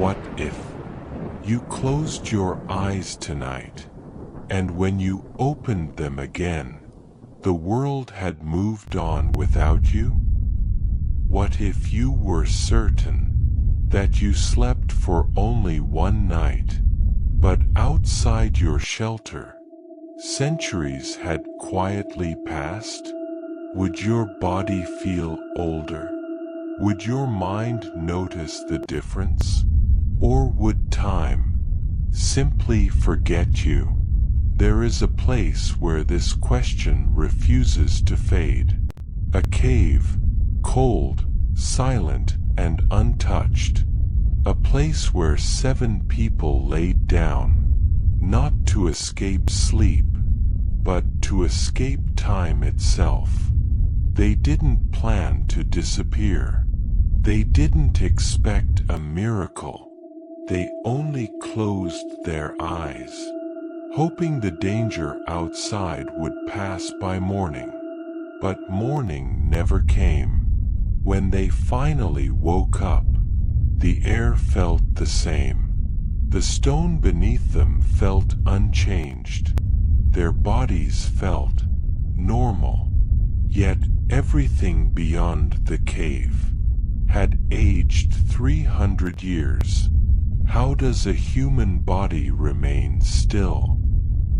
What if you closed your eyes tonight, and when you opened them again, the world had moved on without you? What if you were certain that you slept for only one night, but outside your shelter, centuries had quietly passed? Would your body feel older? Would your mind notice the difference? Or would time simply forget you? There is a place where this question refuses to fade. A cave, cold, silent, and untouched. A place where 7 people laid down, not to escape sleep, but to escape time itself. They didn't plan to disappear. They didn't expect a miracle. They only closed their eyes, hoping the danger outside would pass by morning. But morning never came. When they finally woke up, the air felt the same. The stone beneath them felt unchanged. Their bodies felt normal. Yet everything beyond the cave had aged 300 years. How does a human body remain still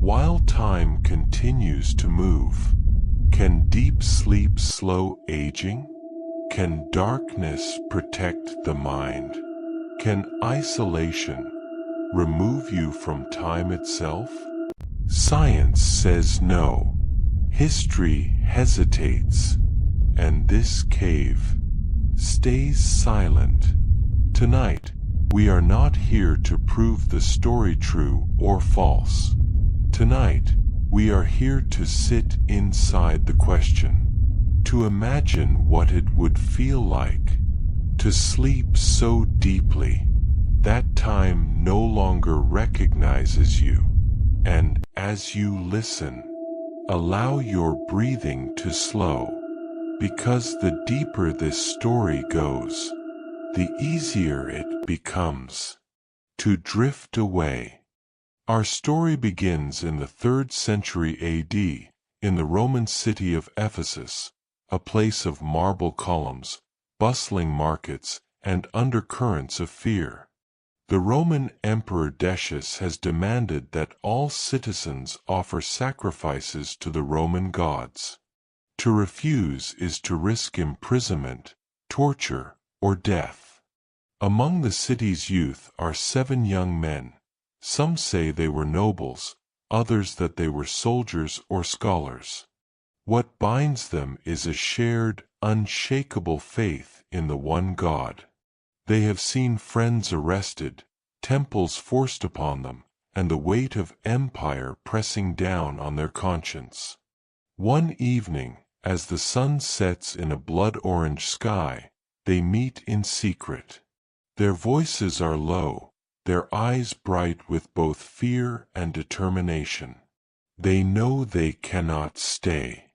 while time continues to move? Can deep sleep slow aging? Can darkness protect the mind? Can isolation remove you from time itself? Science says no. History hesitates, and this cave stays silent. Tonight, we are not here to prove the story true or false. Tonight, we are here to sit inside the question, to imagine what it would feel like to sleep so deeply that time no longer recognizes you. And as you listen, allow your breathing to slow, because the deeper this story goes, the easier it becomes to drift away. Our story begins in the 3rd century AD, in the Roman city of Ephesus, a place of marble columns, bustling markets, and undercurrents of fear. The Roman Emperor Decius has demanded that all citizens offer sacrifices to the Roman gods. To refuse is to risk imprisonment, torture, or death. Among the city's youth are 7 young men. Some say they were nobles, others that they were soldiers or scholars. What binds them is a shared, unshakable faith in the one God. They have seen friends arrested, temples forced upon them, and the weight of empire pressing down on their conscience. One evening, as the sun sets in a blood-orange sky, they meet in secret. Their voices are low, their eyes bright with both fear and determination. They know they cannot stay.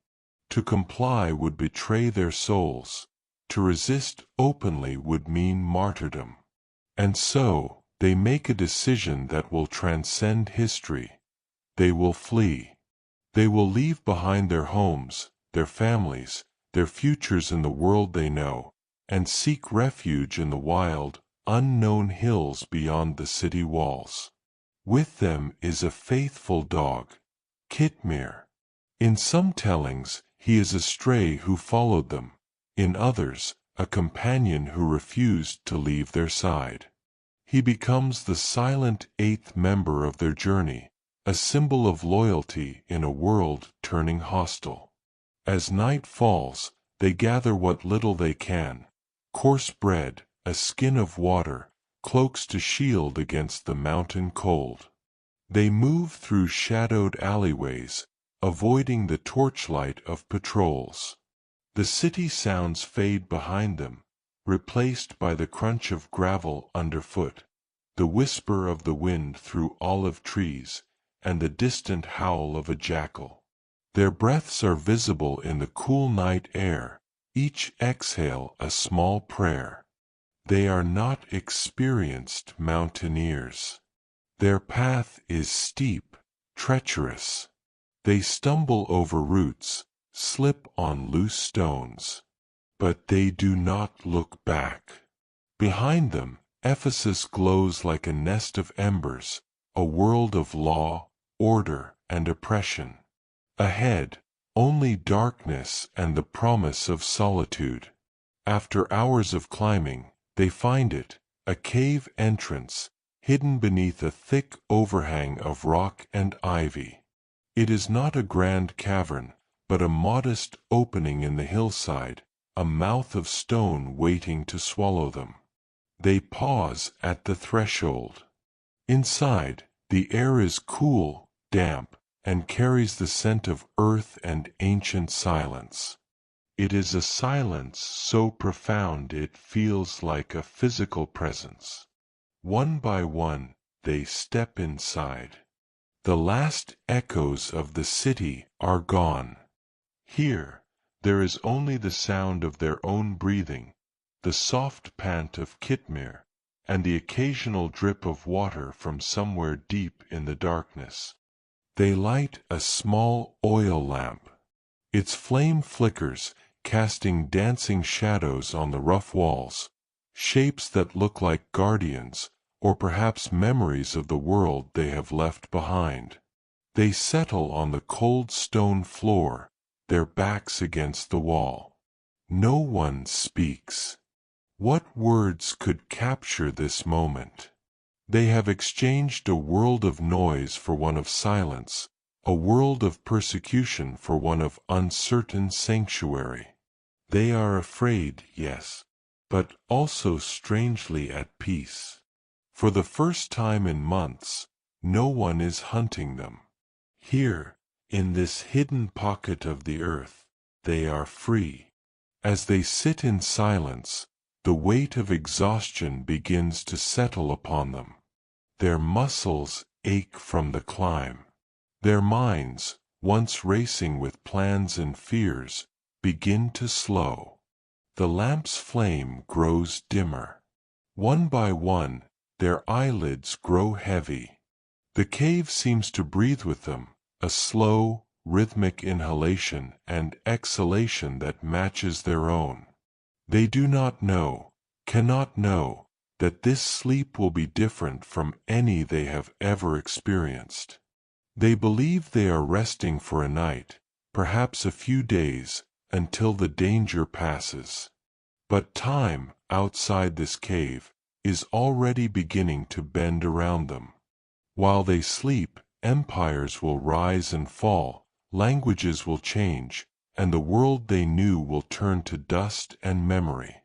To comply would betray their souls. To resist openly would mean martyrdom. And so, they make a decision that will transcend history. They will flee. They will leave behind their homes, their families, their futures in the world they know, and seek refuge in the wild, unknown hills beyond the city walls. With them is a faithful dog, Kitmir. In some tellings, he is a stray who followed them. In others, a companion who refused to leave their side. He becomes the silent 8th member of their journey, a symbol of loyalty in a world turning hostile. As night falls, they gather what little they can: coarse bread, a skin of water, cloaks to shield against the mountain cold. They move through shadowed alleyways, avoiding the torchlight of patrols. The city sounds fade behind them, replaced by the crunch of gravel underfoot, the whisper of the wind through olive trees, and the distant howl of a jackal. Their breaths are visible in the cool night air, each exhale a small prayer. They are not experienced mountaineers. Their path is steep, treacherous. They stumble over roots, slip on loose stones. But they do not look back. Behind them, Ephesus glows like a nest of embers, a world of law, order, and oppression. Ahead, only darkness and the promise of solitude. After hours of climbing, they find it, a cave entrance, hidden beneath a thick overhang of rock and ivy. It is not a grand cavern, but a modest opening in the hillside, a mouth of stone waiting to swallow them. They pause at the threshold. Inside, the air is cool, damp, and carries the scent of earth and ancient silence. It is a silence so profound it feels like a physical presence. One by one, they step inside. The last echoes of the city are gone. Here, there is only the sound of their own breathing, the soft pant of Kitmir, and the occasional drip of water from somewhere deep in the darkness. They light a small oil lamp. Its flame flickers, casting dancing shadows on the rough walls, shapes that look like guardians, or perhaps memories of the world they have left behind. They settle on the cold stone floor, their backs against the wall. No one speaks. What words could capture this moment? They have exchanged a world of noise for one of silence, a world of persecution for one of uncertain sanctuary. They are afraid, yes, but also strangely at peace. For the first time in months, no one is hunting them. Here, in this hidden pocket of the earth, they are free. As they sit in silence, the weight of exhaustion begins to settle upon them. Their muscles ache from the climb. Their minds, once racing with plans and fears, begin to slow. The lamp's flame grows dimmer. One by one, their eyelids grow heavy. The cave seems to breathe with them, a slow, rhythmic inhalation and exhalation that matches their own. They do not know, cannot know, that this sleep will be different from any they have ever experienced. They believe they are resting for a night, perhaps a few days, until the danger passes. But time, outside this cave, is already beginning to bend around them. While they sleep, empires will rise and fall, languages will change, and the world they knew will turn to dust and memory.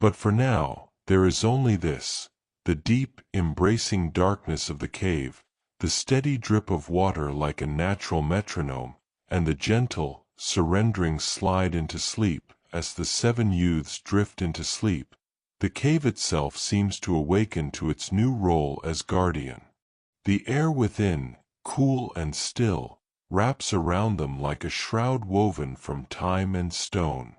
But for now, there is only this, the deep, embracing darkness of the cave, the steady drip of water like a natural metronome, and the gentle, surrendering slide into sleep. As the 7 youths drift into sleep, the cave itself seems to awaken to its new role as guardian. The air within, cool and still, wraps around them like a shroud woven from time and stone.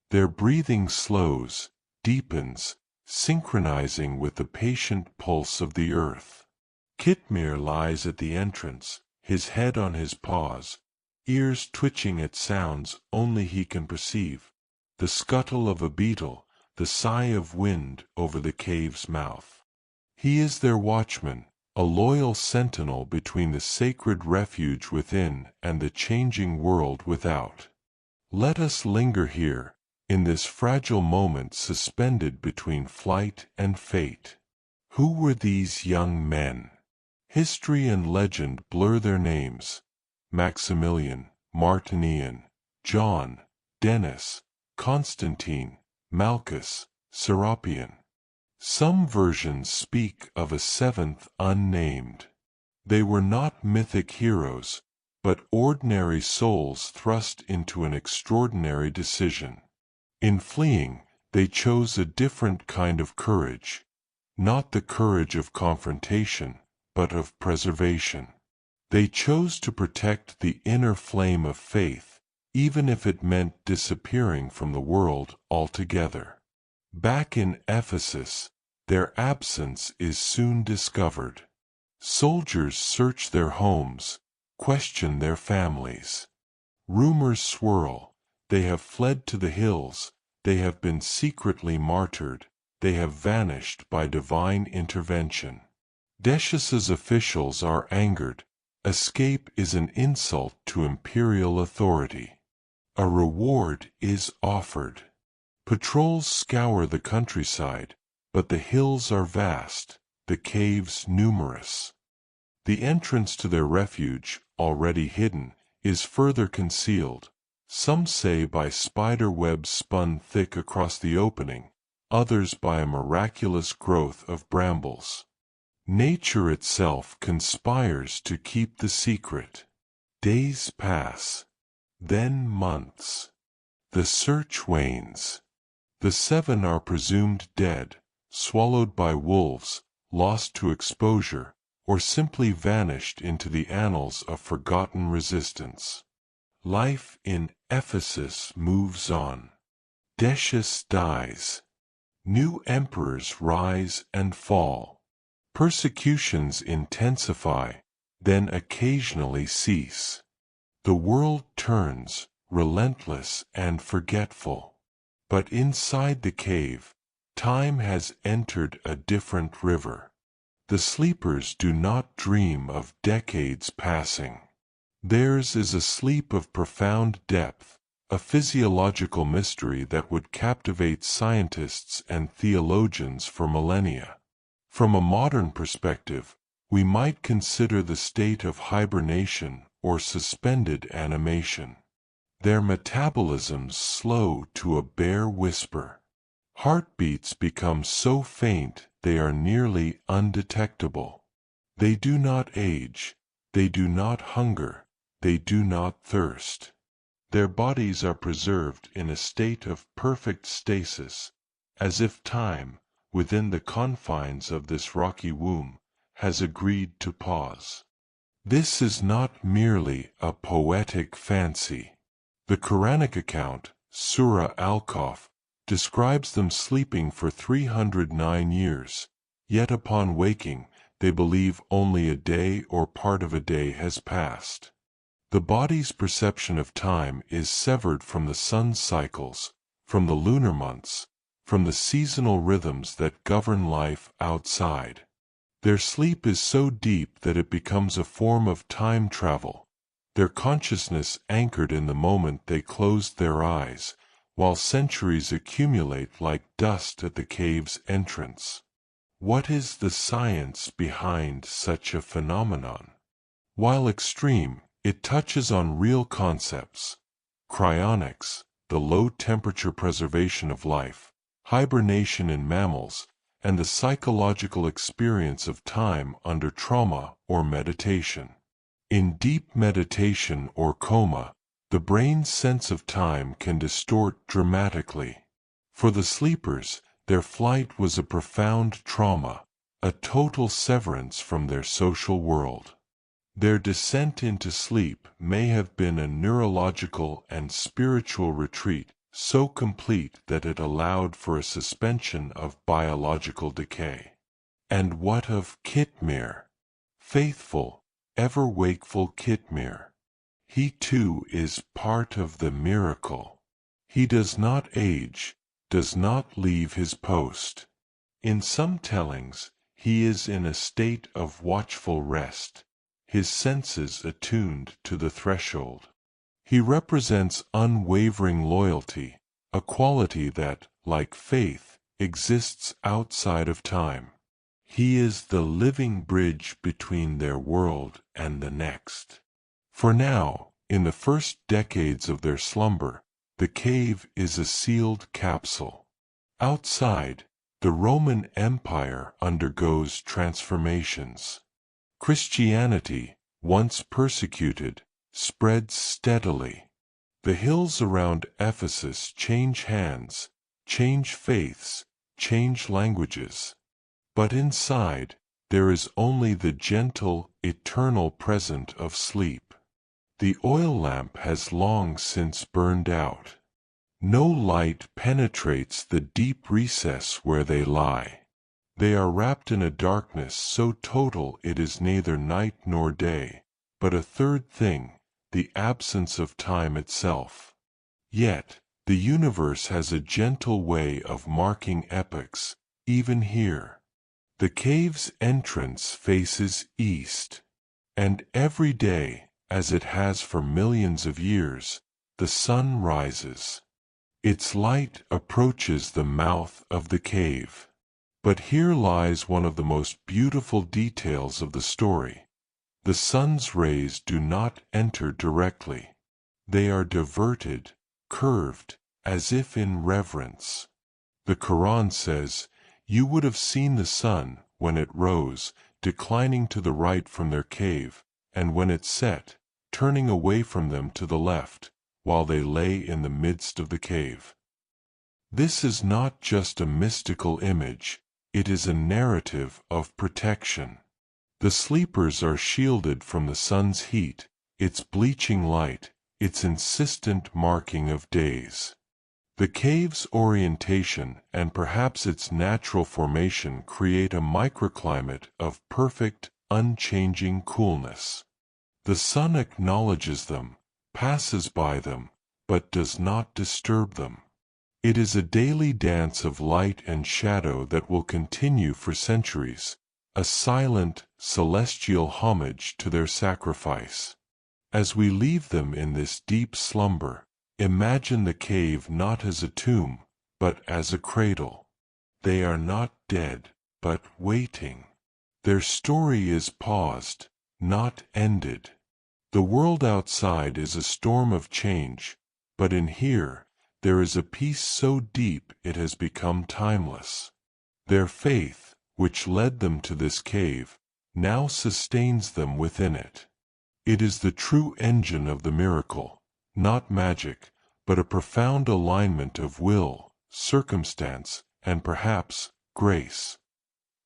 Their breathing slows, deepens, synchronizing with the patient pulse of the earth. Kitmir lies at the entrance, his head on his paws, ears twitching at sounds only he can perceive. The scuttle of a beetle, the sigh of wind over the cave's mouth. He is their watchman, a loyal sentinel between the sacred refuge within and the changing world without. Let us linger here, in this fragile moment suspended between flight and fate. Who were these young men? History and legend blur their names. Maximilian, Martinian, John, Denis, Constantine, Malchus, Serapion. Some versions speak of a 7th unnamed. They were not mythic heroes, but ordinary souls thrust into an extraordinary decision. In fleeing, they chose a different kind of courage, not the courage of confrontation, but of preservation. They chose to protect the inner flame of faith, even if it meant disappearing from the world altogether. Back in Ephesus, their absence is soon discovered. Soldiers search their homes, question their families. Rumors swirl. They have fled to the hills, they have been secretly martyred, they have vanished by divine intervention. Decius's officials are angered. Escape is an insult to imperial authority. A reward is offered. Patrols scour the countryside, but the hills are vast, the caves numerous. The entrance to their refuge, already hidden, is further concealed, some say by spider webs spun thick across the opening, others by a miraculous growth of brambles. Nature itself conspires to keep the secret. Days pass, then months. The search wanes. The 7 are presumed dead, swallowed by wolves, lost to exposure, or simply vanished into the annals of forgotten resistance. Life in Ephesus moves on. Decius dies. New emperors rise and fall. Persecutions intensify, then occasionally cease. The world turns, relentless and forgetful. But inside the cave, time has entered a different river. The sleepers do not dream of decades passing. Theirs is a sleep of profound depth, a physiological mystery that would captivate scientists and theologians for millennia. From a modern perspective, we might consider the state of hibernation or suspended animation. Their metabolisms slow to a bare whisper. Heartbeats become so faint they are nearly undetectable. They do not age, they do not hunger, they do not thirst. Their bodies are preserved in a state of perfect stasis, as if time, within the confines of this rocky womb, has agreed to pause. This is not merely a poetic fancy. The Quranic account, Surah Al-Kahf, describes them sleeping for 309 years, yet upon waking, they believe only a day or part of a day has passed. The body's perception of time is severed from the sun's cycles, from the lunar months, from the seasonal rhythms that govern life outside. Their sleep is so deep that it becomes a form of time travel, their consciousness anchored in the moment they closed their eyes, while centuries accumulate like dust at the cave's entrance. What is the science behind such a phenomenon? While extreme, it touches on real concepts: cryonics, the low-temperature preservation of life, hibernation in mammals, and the psychological experience of time under trauma or meditation. In deep meditation or coma, the brain's sense of time can distort dramatically. For the sleepers, their flight was a profound trauma, a total severance from their social world. Their descent into sleep may have been a neurological and spiritual retreat, so complete that it allowed for a suspension of biological decay. And what of Kitmir? Faithful, ever-wakeful Kitmir. He too is part of the miracle. He does not age, does not leave his post. In some tellings, he is in a state of watchful rest, his senses attuned to the threshold. He represents unwavering loyalty, a quality that, like faith, exists outside of time. He is the living bridge between their world and the next. For now, in the first decades of their slumber, the cave is a sealed capsule. Outside, the Roman Empire undergoes transformations. Christianity, once persecuted, spreads steadily. The hills around Ephesus change hands, change faiths, change languages. But inside, there is only the gentle, eternal present of sleep. The oil lamp has long since burned out. No light penetrates the deep recess where they lie. They are wrapped in a darkness so total it is neither night nor day, but a third thing, the absence of time itself. Yet, the universe has a gentle way of marking epochs, even here. The cave's entrance faces east, and every day, as it has for millions of years, the sun rises. Its light approaches the mouth of the cave. But here lies one of the most beautiful details of the story. The sun's rays do not enter directly. They are diverted, curved, as if in reverence. The Quran says, "You would have seen the sun, when it rose, declining to the right from their cave, and when it set, turning away from them to the left, while they lay in the midst of the cave." This is not just a mystical image, it is a narrative of protection. The sleepers are shielded from the sun's heat, its bleaching light, its insistent marking of days. The cave's orientation and perhaps its natural formation create a microclimate of perfect, unchanging coolness. The sun acknowledges them, passes by them, but does not disturb them. It is a daily dance of light and shadow that will continue for centuries, a silent, celestial homage to their sacrifice. As we leave them in this deep slumber, imagine the cave not as a tomb, but as a cradle. They are not dead, but waiting. Their story is paused, not ended. The world outside is a storm of change, but in here, there is a peace so deep it has become timeless. Their faith, which led them to this cave, now sustains them within it. It is the true engine of the miracle, not magic, but a profound alignment of will, circumstance, and perhaps grace.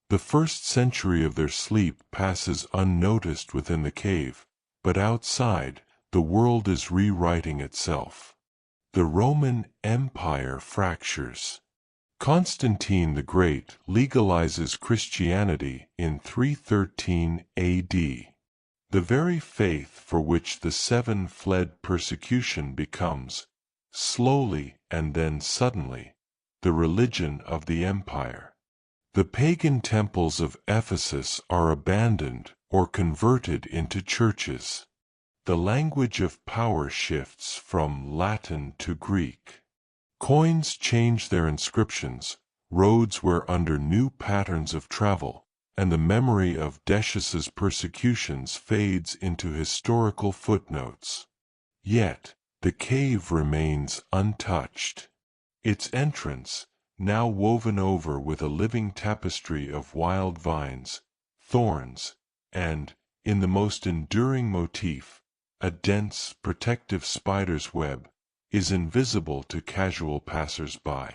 The first century of their sleep passes unnoticed within the cave, but outside, the world is rewriting itself. The Roman Empire fractures. Constantine the Great legalizes Christianity in 313 AD. The very faith for which the seven fled persecution becomes, slowly and then suddenly, the religion of the empire. The pagan temples of Ephesus are abandoned or converted into churches. The language of power shifts from Latin to Greek. Coins change their inscriptions, roads wear under new patterns of travel, and the memory of Decius's persecutions fades into historical footnotes. Yet, the cave remains untouched. Its entrance, now woven over with a living tapestry of wild vines, thorns, and, in the most enduring motif, a dense, protective spider's web, is invisible to casual passers-by.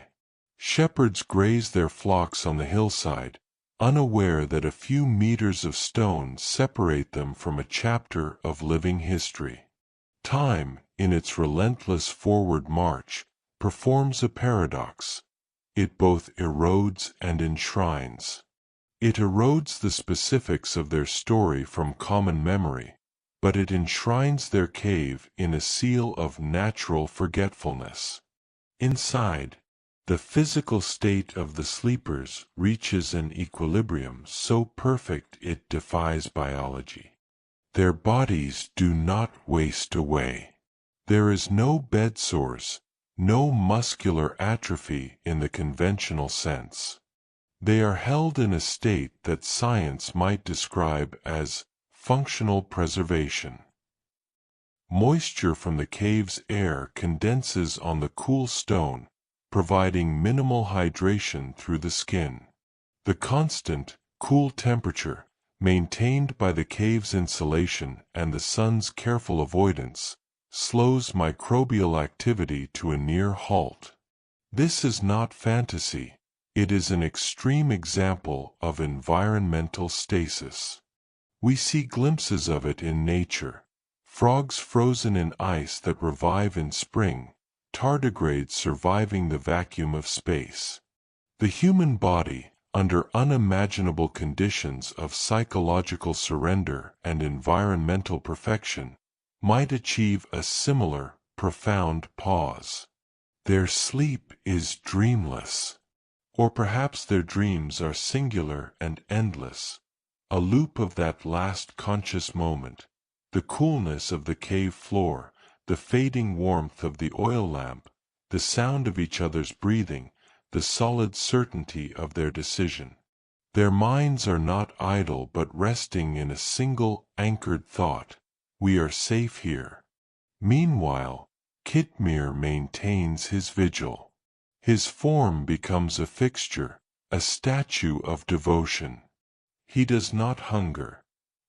Shepherds graze their flocks on the hillside, unaware that a few meters of stone separate them from a chapter of living history. Time, in its relentless forward march, performs a paradox. It both erodes and enshrines. It erodes the specifics of their story from common memory, but it enshrines their cave in a seal of natural forgetfulness. Inside, the physical state of the sleepers reaches an equilibrium so perfect it defies biology. Their bodies do not waste away. There is no bed sores, no muscular atrophy in the conventional sense. They are held in a state that science might describe as functional preservation. Moisture from the cave's air condenses on the cool stone, providing minimal hydration through the skin. The constant, cool temperature, maintained by the cave's insulation and the sun's careful avoidance, slows microbial activity to a near halt. This is not fantasy, it is an extreme example of environmental stasis. We see glimpses of it in nature. Frogs frozen in ice that revive in spring, tardigrades surviving the vacuum of space. The human body, under unimaginable conditions of psychological surrender and environmental perfection, might achieve a similar, profound pause. Their sleep is dreamless. Or perhaps their dreams are singular and endless, a loop of that last conscious moment, the coolness of the cave floor, the fading warmth of the oil lamp, the sound of each other's breathing, the solid certainty of their decision. Their minds are not idle but resting in a single anchored thought: we are safe here. Meanwhile, Kitmir maintains his vigil. His form becomes a fixture, a statue of devotion. He does not hunger.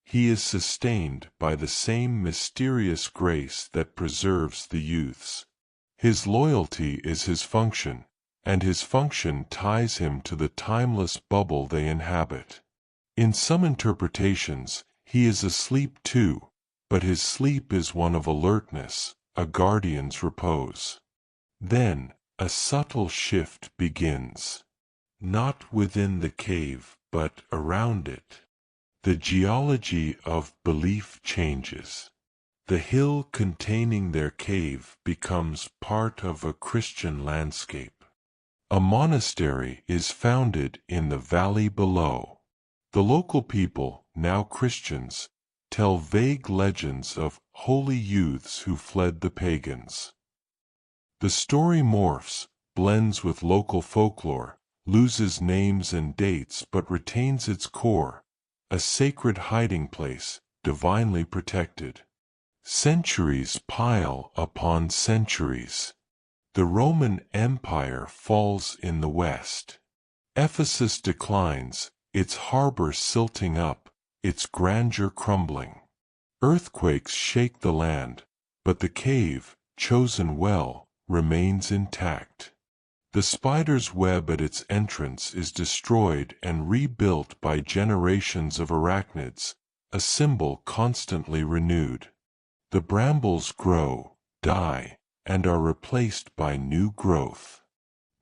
He is sustained by the same mysterious grace that preserves the youths. His loyalty is his function, and his function ties him to the timeless bubble they inhabit. In some interpretations, he is asleep too, but his sleep is one of alertness, a guardian's repose. Then, a subtle shift begins. Not within the cave, but around it. The geology of belief changes. The hill containing their cave becomes part of a Christian landscape. A monastery is founded in the valley below. The local people, now Christians, tell vague legends of holy youths who fled the pagans. The story morphs, blends with local folklore, loses names and dates but retains its core, a sacred hiding place, divinely protected. Centuries pile upon centuries. The Roman Empire falls in the west. Ephesus declines, its harbor silting up, its grandeur crumbling. Earthquakes shake the land, but the cave, chosen well, remains intact. The spider's web at its entrance is destroyed and rebuilt by generations of arachnids, a symbol constantly renewed. The brambles grow, die, and are replaced by new growth.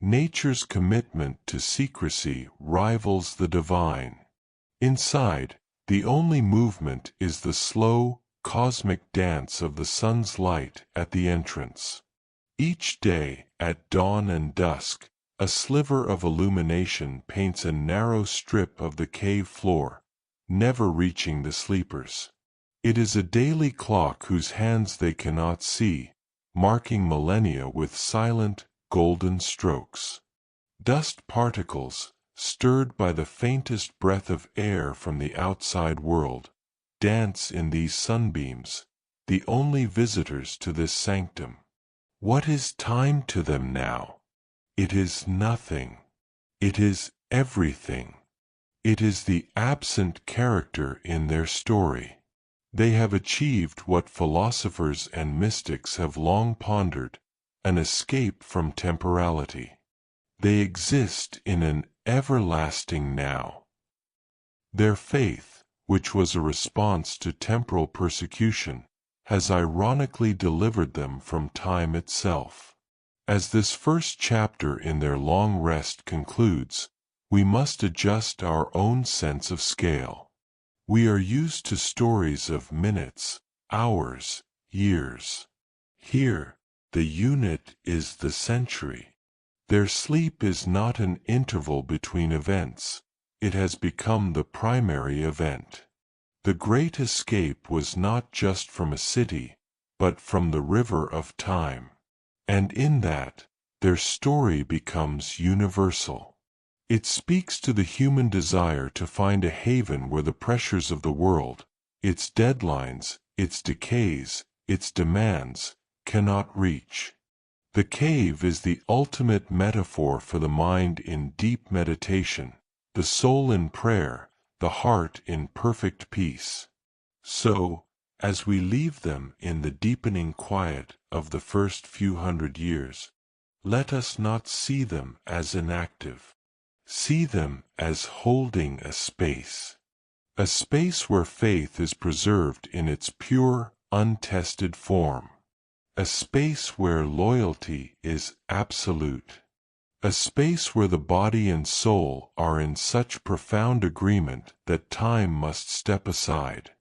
Nature's commitment to secrecy rivals the divine. Inside, the only movement is the slow, cosmic dance of the sun's light at the entrance. Each day, at dawn and dusk, a sliver of illumination paints a narrow strip of the cave floor, never reaching the sleepers. It is a daily clock whose hands they cannot see, marking millennia with silent, golden strokes. Dust particles, stirred by the faintest breath of air from the outside world, dance in these sunbeams, the only visitors to this sanctum. What is time to them now? It is nothing. It is everything. It is the absent character in their story. They have achieved what philosophers and mystics have long pondered, an escape from temporality. They exist in an everlasting now. Their faith, which was a response to temporal persecution, has ironically delivered them from time itself. As this first chapter in their long rest concludes, we must adjust our own sense of scale. We are used to stories of minutes, hours, years. Here, the unit is the century. Their sleep is not an interval between events, it has become the primary event. The great escape was not just from a city, but from the river of time. And in that, their story becomes universal. It speaks to the human desire to find a haven where the pressures of the world, its deadlines, its decays, its demands, cannot reach. The cave is the ultimate metaphor for the mind in deep meditation, the soul in prayer, the heart in perfect peace. So, as we leave them in the deepening quiet of the first few hundred years, let us not see them as inactive. See them as holding a space where faith is preserved in its pure, untested form, a space where loyalty is absolute, a space where the body and soul are in such profound agreement that time must step aside.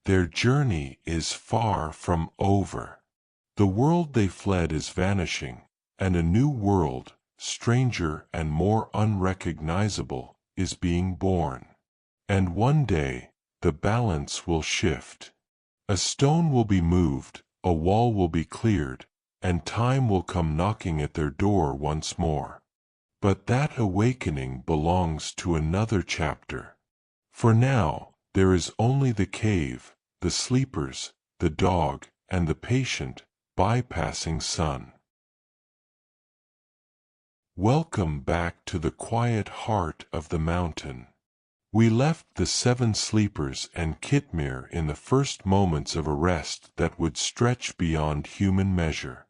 Their journey is far from over. The world they fled is vanishing, and a new world, stranger and more unrecognizable, is being born. And one day, the balance will shift. A stone will be moved, a wall will be cleared, and time will come knocking at their door once more. But that awakening belongs to another chapter. For now, there is only the cave, the sleepers, the dog, and the patient, bypassing sun. Welcome back to the quiet heart of the mountain. We left the 7 sleepers and Kitmir in the first moments of a rest that would stretch beyond human measure.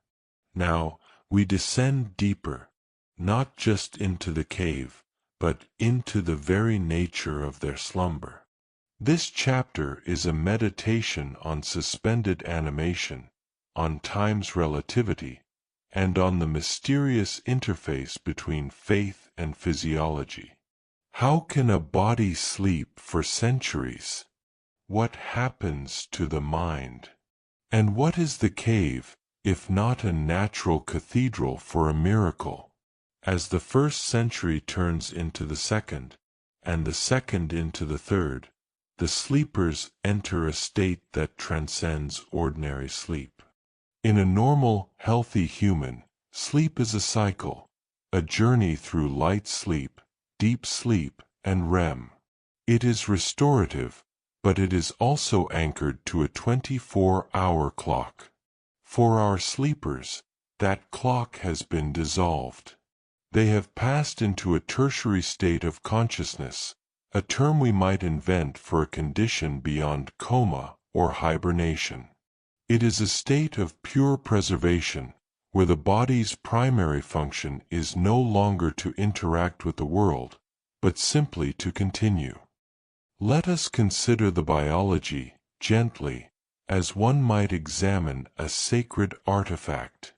Now, we descend deeper, not just into the cave, but into the very nature of their slumber. This chapter is a meditation on suspended animation, on time's relativity, and on the mysterious interface between faith and physiology. How can a body sleep for centuries? What happens to the mind? And what is the cave, if not a natural cathedral for a miracle? As the first century turns into the second, and the second into the third, the sleepers enter a state that transcends ordinary sleep. In a normal, healthy human, sleep is a cycle, a journey through light sleep, deep sleep, and REM. It is restorative, but it is also anchored to a 24-hour clock. For our sleepers, that clock has been dissolved. They have passed into a tertiary state of consciousness, a term we might invent for a condition beyond coma or hibernation. It is a state of pure preservation, where the body's primary function is no longer to interact with the world, but simply to continue. Let us consider the biology, gently, as one might examine a sacred artifact.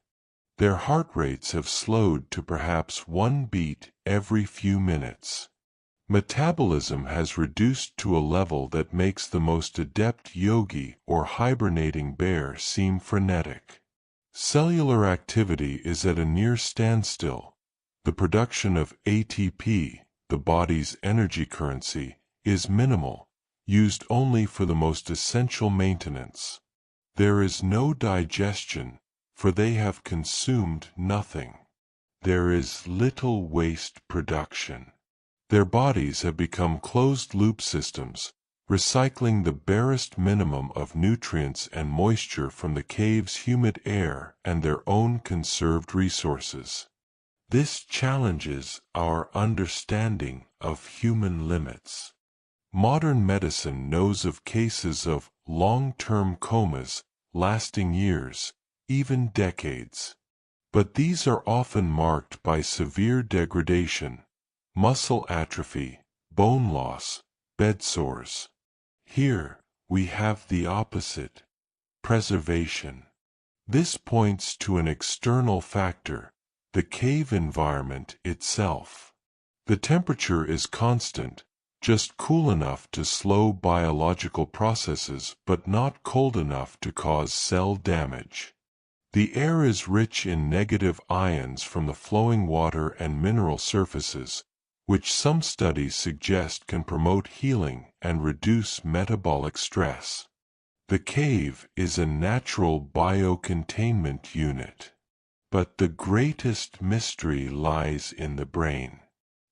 Their heart rates have slowed to perhaps 1 beat every few minutes. Metabolism has reduced to a level that makes the most adept yogi or hibernating bear seem frenetic. Cellular activity is at a near standstill. The production of ATP, the body's energy currency, is minimal, used only for the most essential maintenance. There is no digestion, for they have consumed nothing. There is little waste production. Their bodies have become closed-loop systems, recycling the barest minimum of nutrients and moisture from the cave's humid air and their own conserved resources. This challenges our understanding of human limits. Modern medicine knows of cases of long-term comas lasting years, even decades. But these are often marked by severe degradation, muscle atrophy, bone loss, bed sores. Here, we have the opposite: preservation. This points to an external factor, the cave environment itself. The temperature is constant, just cool enough to slow biological processes but not cold enough to cause cell damage. The air is rich in negative ions from the flowing water and mineral surfaces, which some studies suggest can promote healing and reduce metabolic stress. The cave is a natural biocontainment unit. But the greatest mystery lies in the brain.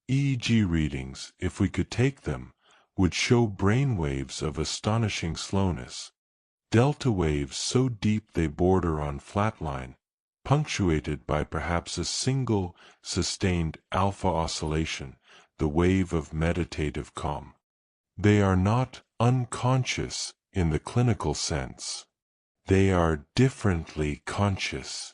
EEG readings, if we could take them, would show brain waves of astonishing slowness. Delta waves so deep they border on flatline, punctuated by perhaps a single, sustained alpha oscillation, the wave of meditative calm. They are not unconscious in the clinical sense. They are differently conscious.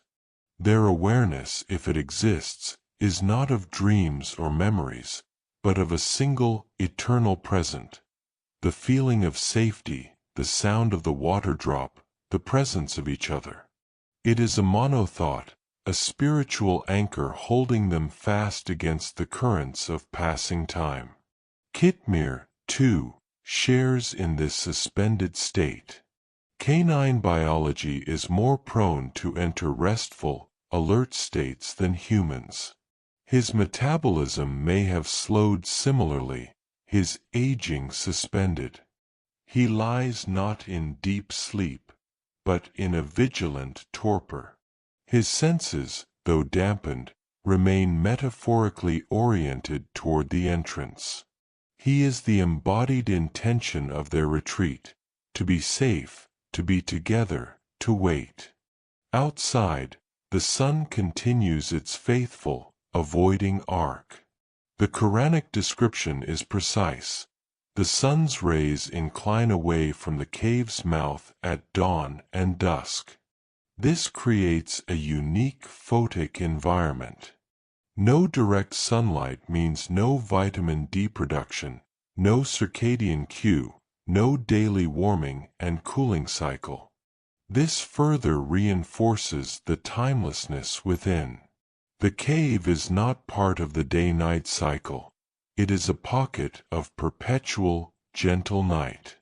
Their awareness, if it exists, is not of dreams or memories, but of a single, eternal present. The feeling of safety, the sound of the water drop, the presence of each other. It is a monothought, a spiritual anchor holding them fast against the currents of passing time. Kitmir, too, shares in this suspended state. Canine biology is more prone to enter restful, alert states than humans. His metabolism may have slowed similarly, his aging suspended. He lies not in deep sleep, but in a vigilant torpor. His senses, though dampened, remain metaphorically oriented toward the entrance. He is the embodied intention of their retreat, to be safe, to be together, to wait. Outside, the sun continues its faithful, avoiding arc. The Quranic description is precise. The sun's rays incline away from the cave's mouth at dawn and dusk. This creates a unique photic environment. No direct sunlight means no vitamin D production, no circadian cue, no daily warming and cooling cycle. This further reinforces the timelessness within. The cave is not part of the day-night cycle. It is a pocket of perpetual, gentle night.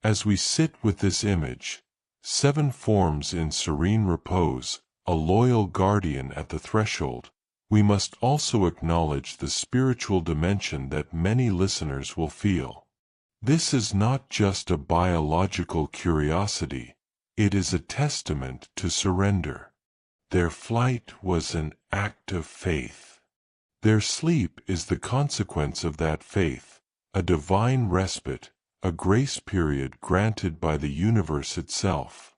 As we sit with this image, 7 forms in serene repose, a loyal guardian at the threshold, we must also acknowledge the spiritual dimension that many listeners will feel. This is not just a biological curiosity, it is a testament to surrender. Their flight was an act of faith. Their sleep is the consequence of that faith, a divine respite, a grace period granted by the universe itself.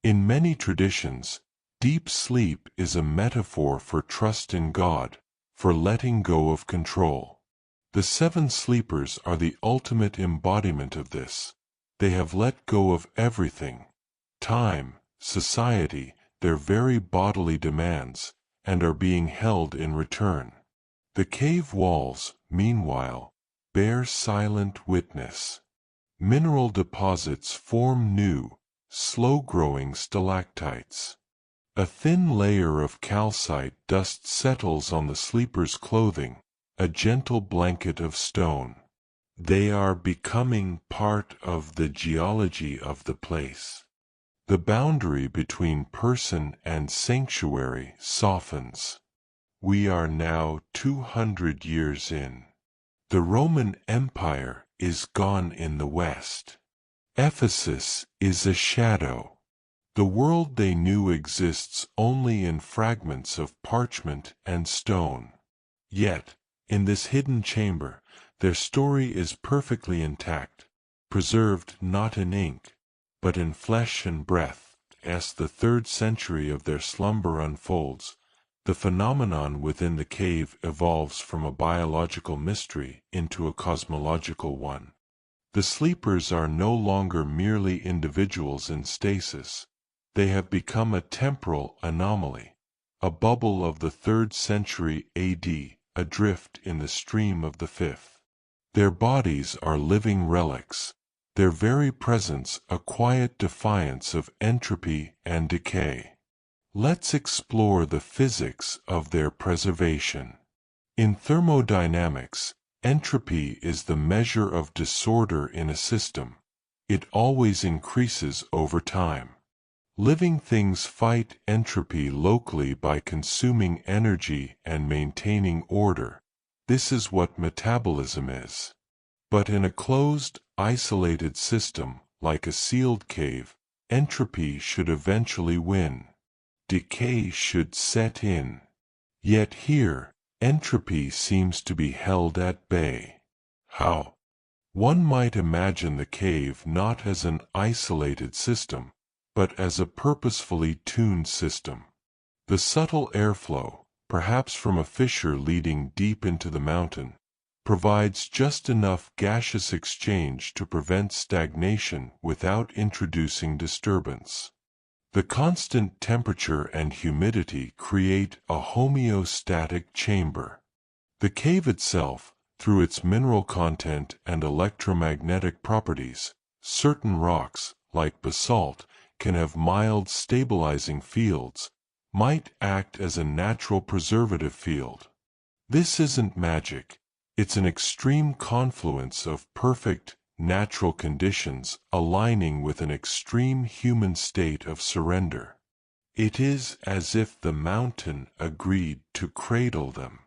In many traditions, deep sleep is a metaphor for trust in God, for letting go of control. The 7 sleepers are the ultimate embodiment of this. They have let go of everything: time, society, their very bodily demands, and are being held in return. The cave walls, meanwhile, bear silent witness. Mineral deposits form new, slow-growing stalactites. A thin layer of calcite dust settles on the sleeper's clothing, a gentle blanket of stone. They are becoming part of the geology of the place. The boundary between person and sanctuary softens. We are now 200 years in. The Roman Empire is gone in the west. Ephesus is a shadow. The world they knew exists only in fragments of parchment and stone. Yet, in this hidden chamber, their story is perfectly intact, preserved not in ink, but in flesh and breath. As the 3rd century of their slumber unfolds, the phenomenon within the cave evolves from a biological mystery into a cosmological one. The sleepers are no longer merely individuals in stasis. They have become a temporal anomaly, a bubble of the 3rd century AD, adrift in the stream of the 5th. Their bodies are living relics, their very presence a quiet defiance of entropy and decay. Let's explore the physics of their preservation. In thermodynamics, entropy is the measure of disorder in a system. It always increases over time. Living things fight entropy locally by consuming energy and maintaining order. This is what metabolism is. But in a closed, isolated system, like a sealed cave, entropy should eventually win. Decay should set in. Yet here, entropy seems to be held at bay. How? One might imagine the cave not as an isolated system, but as a purposefully tuned system. The subtle airflow, perhaps from a fissure leading deep into the mountain, provides just enough gaseous exchange to prevent stagnation without introducing disturbance. The constant temperature and humidity create a homeostatic chamber. The cave itself, through its mineral content and electromagnetic properties, certain rocks, like basalt, can have mild stabilizing fields, might act as a natural preservative field. This isn't magic, it's an extreme confluence of perfect, natural conditions aligning with an extreme human state of surrender. It is as if the mountain agreed to cradle them.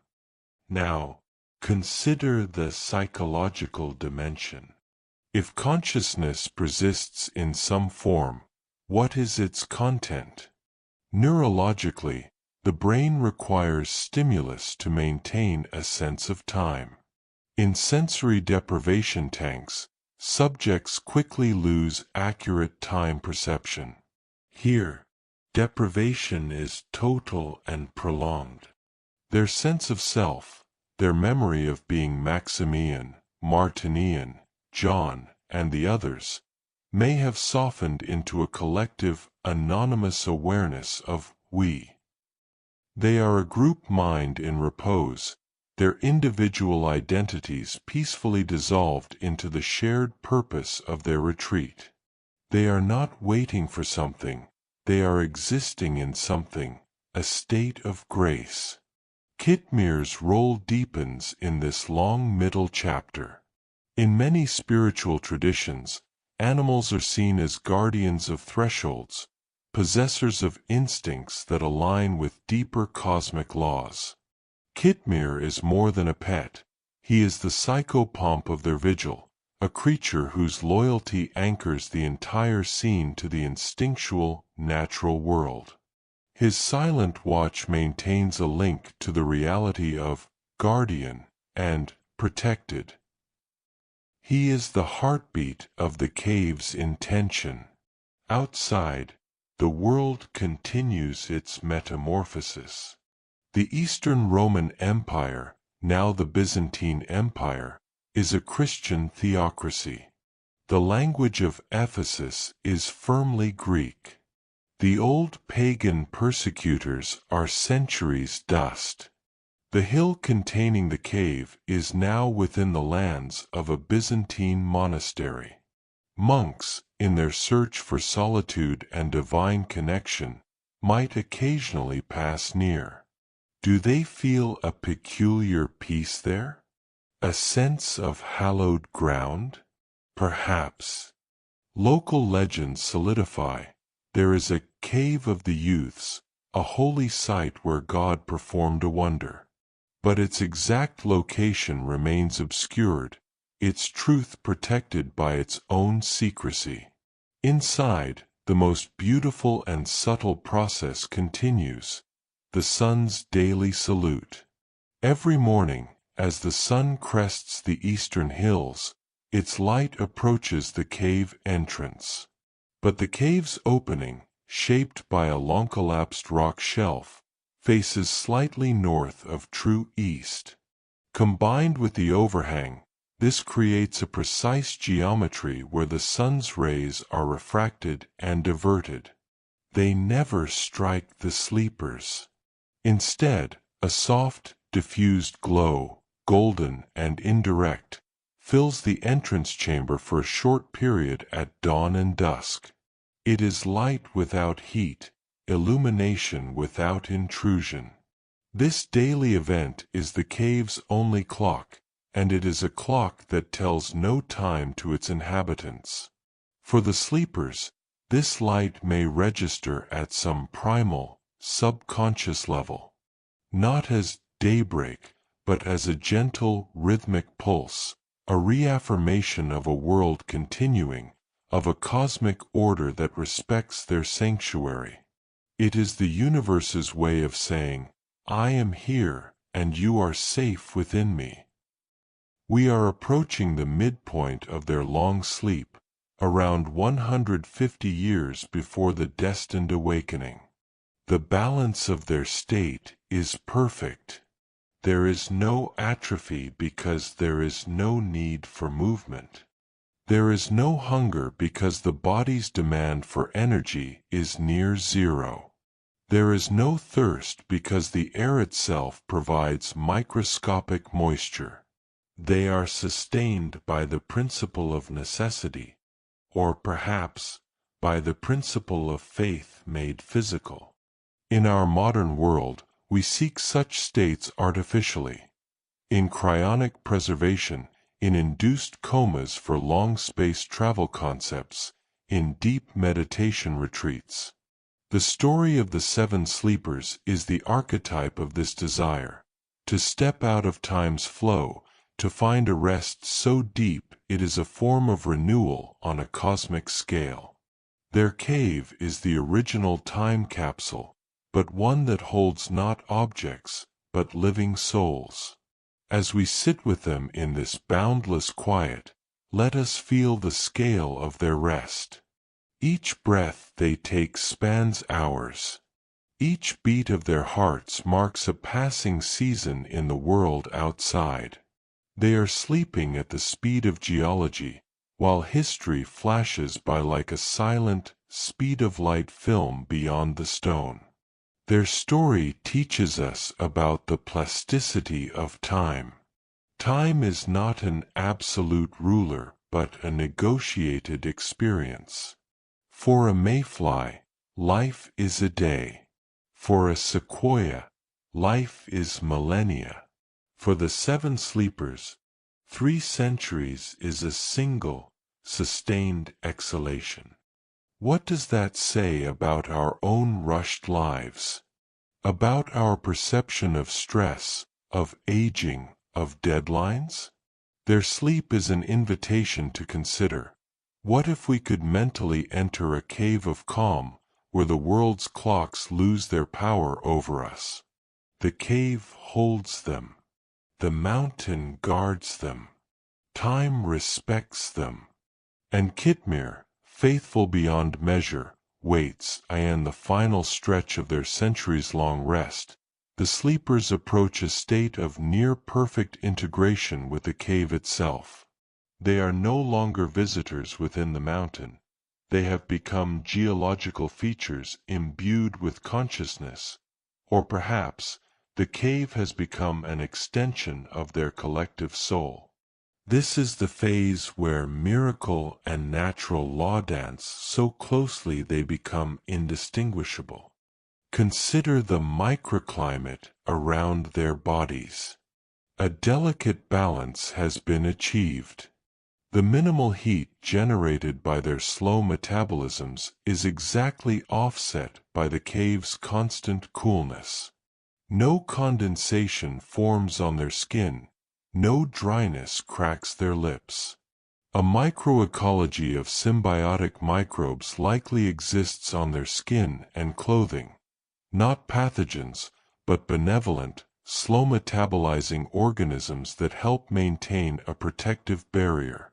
Now, consider the psychological dimension. If consciousness persists in some form, what is its content? Neurologically, the brain requires stimulus to maintain a sense of time. In sensory deprivation tanks, subjects quickly lose accurate time perception. Here, deprivation is total and prolonged. Their sense of self, their memory of being Maximian, Martinian, John, and the others, may have softened into a collective, anonymous awareness of we. They are a group mind in repose, their individual identities peacefully dissolved into the shared purpose of their retreat. They are not waiting for something, they are existing in something, a state of grace. Kitmir's role deepens in this long middle chapter. In many spiritual traditions, animals are seen as guardians of thresholds, possessors of instincts that align with deeper cosmic laws. Kitmir is more than a pet, he is the psychopomp of their vigil, a creature whose loyalty anchors the entire scene to the instinctual, natural world. His silent watch maintains a link to the reality of guardian and protected. He is the heartbeat of the cave's intention. Outside, the world continues its metamorphosis. The Eastern Roman Empire, now the Byzantine Empire, is a Christian theocracy. The language of Ephesus is firmly Greek. The old pagan persecutors are centuries dust. The hill containing the cave is now within the lands of a Byzantine monastery. Monks, in their search for solitude and divine connection, might occasionally pass near. Do they feel a peculiar peace there? A sense of hallowed ground? Perhaps. Local legends solidify. There is a cave of the youths, a holy site where God performed a wonder. But its exact location remains obscured, its truth protected by its own secrecy. Inside, the most beautiful and subtle process continues, the sun's daily salute. Every morning, as the sun crests the eastern hills, its light approaches the cave entrance. But the cave's opening, shaped by a long-collapsed rock shelf, faces slightly north of true east. Combined with the overhang, this creates a precise geometry where the sun's rays are refracted and diverted. They never strike the sleepers. Instead, a soft, diffused glow, golden and indirect, fills the entrance chamber for a short period at dawn and dusk. It is light without heat, illumination without intrusion. This daily event is the cave's only clock, and it is a clock that tells no time to its inhabitants. For the sleepers, this light may register at some primal, subconscious level. Not as daybreak, but as a gentle, rhythmic pulse, a reaffirmation of a world continuing, of a cosmic order that respects their sanctuary. It is the universe's way of saying, I am here, and you are safe within me. We are approaching the midpoint of their long sleep, around 150 years before the destined awakening. The balance of their state is perfect. There is no atrophy because there is no need for movement. There is no hunger because the body's demand for energy is near zero. There is no thirst because the air itself provides microscopic moisture. They are sustained by the principle of necessity, or perhaps by the principle of faith made physical. In our modern world, we seek such states artificially. In cryonic preservation, in induced comas for long space travel concepts, in deep meditation retreats. The story of the seven sleepers is the archetype of this desire, to step out of time's flow, to find a rest so deep it is a form of renewal on a cosmic scale. Their cave is the original time capsule, but one that holds not objects, but living souls. As we sit with them in this boundless quiet, let us feel the scale of their rest. Each breath they take spans hours. Each beat of their hearts marks a passing season in the world outside. They are sleeping at the speed of geology, while history flashes by like a silent, speed-of-light film beyond the stone. Their story teaches us about the plasticity of time. Time is not an absolute ruler, but a negotiated experience. For a mayfly, life is a day. For a sequoia, life is millennia. For the seven sleepers, 3 centuries is a single, sustained exhalation. What does that say about our own rushed lives? About our perception of stress, of aging, of deadlines? Their sleep is an invitation to consider. What if we could mentally enter a cave of calm, where the world's clocks lose their power over us? The cave holds them. The mountain guards them. Time respects them. And Kitmir, faithful beyond measure, waits. And the final stretch of their centuries-long rest, the sleepers approach a state of near-perfect integration with the cave itself. They are no longer visitors within the mountain. They have become geological features imbued with consciousness, or perhaps the cave has become an extension of their collective soul. This is the phase where miracle and natural law dance so closely they become indistinguishable. Consider the microclimate around their bodies. A delicate balance has been achieved. The minimal heat generated by their slow metabolisms is exactly offset by the cave's constant coolness. No condensation forms on their skin, no dryness cracks their lips. A microecology of symbiotic microbes likely exists on their skin and clothing. Not pathogens, but benevolent, slow-metabolizing organisms that help maintain a protective barrier.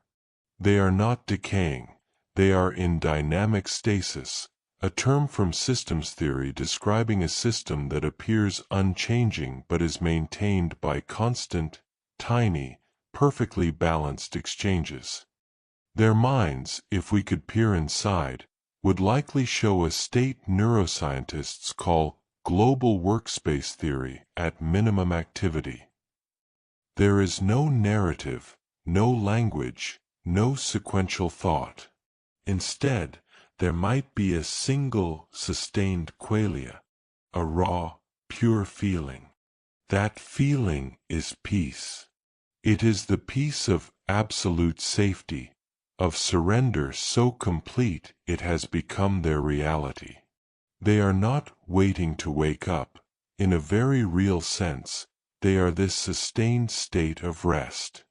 They are not decaying, they are in dynamic stasis, a term from systems theory describing a system that appears unchanging but is maintained by constant, tiny, perfectly balanced exchanges. Their minds, if we could peer inside, would likely show a state neuroscientists call global workspace theory at minimum activity. There is no narrative, no language, no sequential thought. Instead, there might be a single, sustained qualia, a raw, pure feeling. That feeling is peace. It is the peace of absolute safety, of surrender so complete it has become their reality. They are not waiting to wake up. In a very real sense, they are this sustained state of rest.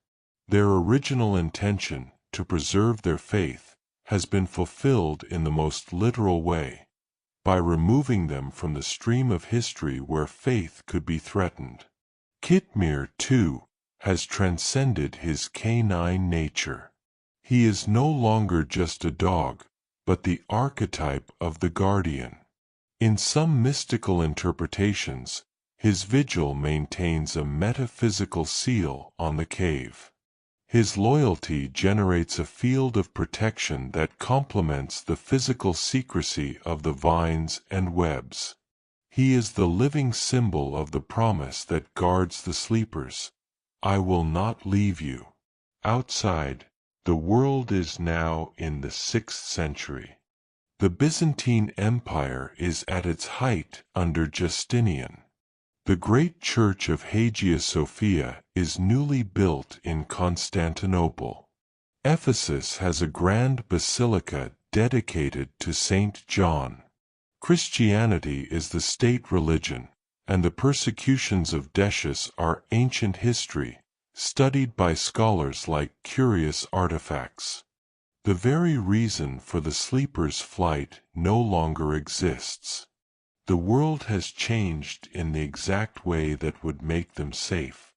Their original intention, to preserve their faith, has been fulfilled in the most literal way, by removing them from the stream of history where faith could be threatened. Kitmir, too, has transcended his canine nature. He is no longer just a dog, but the archetype of the guardian. In some mystical interpretations, his vigil maintains a metaphysical seal on the cave. His loyalty generates a field of protection that complements the physical secrecy of the vines and webs. He is the living symbol of the promise that guards the sleepers. I will not leave you. Outside, the world is now in the 6th century. The Byzantine Empire is at its height under Justinian. The great church of Hagia Sophia is newly built in Constantinople. Ephesus has a grand basilica dedicated to Saint John. Christianity is the state religion, and the persecutions of Decius are ancient history, studied by scholars like curious artifacts. The very reason for the sleepers' flight no longer exists. The world has changed in the exact way that would make them safe,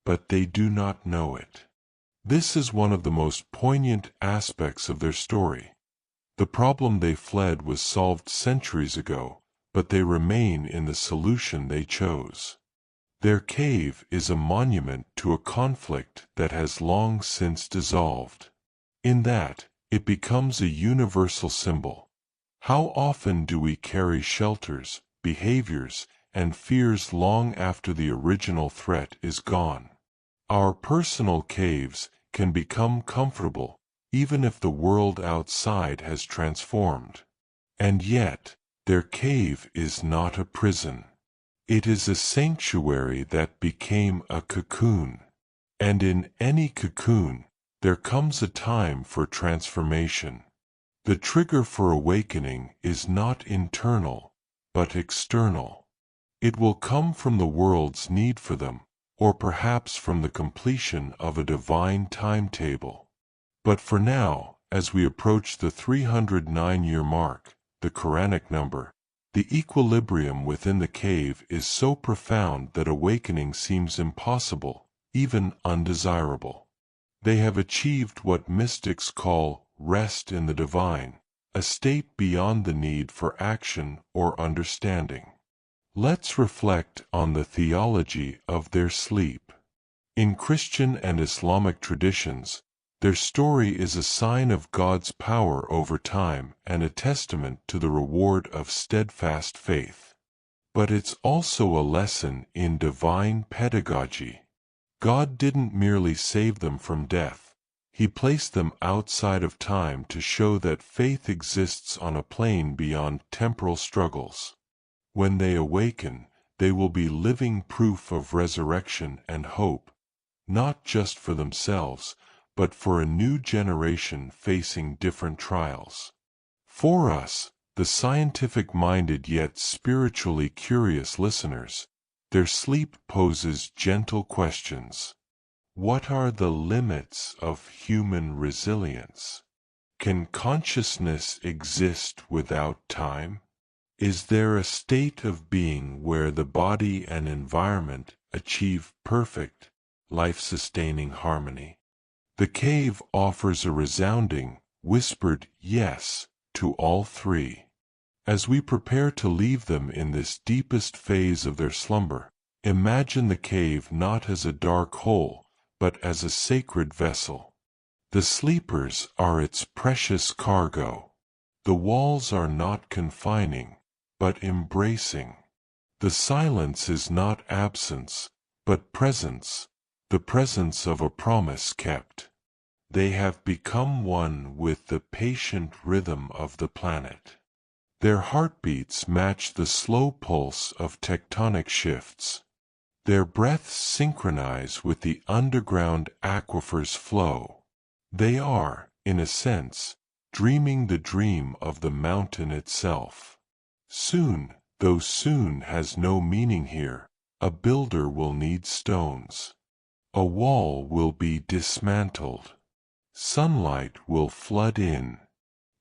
but they do not know it. This is one of the most poignant aspects of their story. The problem they fled was solved centuries ago, but they remain in the solution they chose. Their cave is a monument to a conflict that has long since dissolved. In that, it becomes a universal symbol. How often do we carry shelters, behaviors, and fears long after the original threat is gone? Our personal caves can become comfortable, even if the world outside has transformed. And yet, their cave is not a prison. It is a sanctuary that became a cocoon. And in any cocoon, there comes a time for transformation. The trigger for awakening is not internal, but external. It will come from the world's need for them, or perhaps from the completion of a divine timetable. But for now, as we approach the 309-year mark, the Quranic number, the equilibrium within the cave is so profound that awakening seems impossible, even undesirable. They have achieved what mystics call rest in the divine, a state beyond the need for action or understanding. Let's reflect on the theology of their sleep. In Christian and Islamic traditions, their story is a sign of God's power over time and a testament to the reward of steadfast faith. But it's also a lesson in divine pedagogy. God didn't merely save them from death. He placed them outside of time to show that faith exists on a plane beyond temporal struggles. When they awaken, they will be living proof of resurrection and hope, not just for themselves, but for a new generation facing different trials. For us, the scientific-minded yet spiritually curious listeners, their sleep poses gentle questions. What are the limits of human resilience? Can consciousness exist without time? Is there a state of being where the body and environment achieve perfect, life-sustaining harmony? The cave offers a resounding, whispered yes to all three. As we prepare to leave them in this deepest phase of their slumber, imagine the cave not as a dark hole, but as a sacred vessel. The sleepers are its precious cargo. The walls are not confining, but embracing. The silence is not absence, but presence, the presence of a promise kept. They have become one with the patient rhythm of the planet. Their heartbeats match the slow pulse of tectonic shifts. Their breaths synchronize with the underground aquifer's flow. They are, in a sense, dreaming the dream of the mountain itself. Soon, though soon has no meaning here, a builder will need stones. A wall will be dismantled. Sunlight will flood in.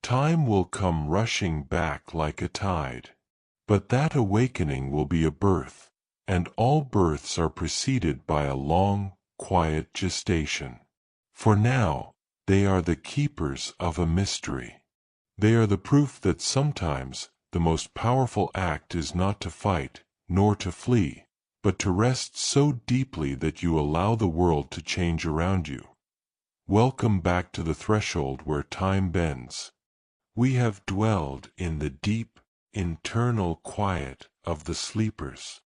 Time will come rushing back like a tide. But that awakening will be a birth, and all births are preceded by a long, quiet gestation. For now, they are the keepers of a mystery. They are the proof that sometimes the most powerful act is not to fight, nor to flee, but to rest so deeply that you allow the world to change around you. Welcome back to the threshold where time bends. We have dwelled in the deep, internal quiet of the sleepers.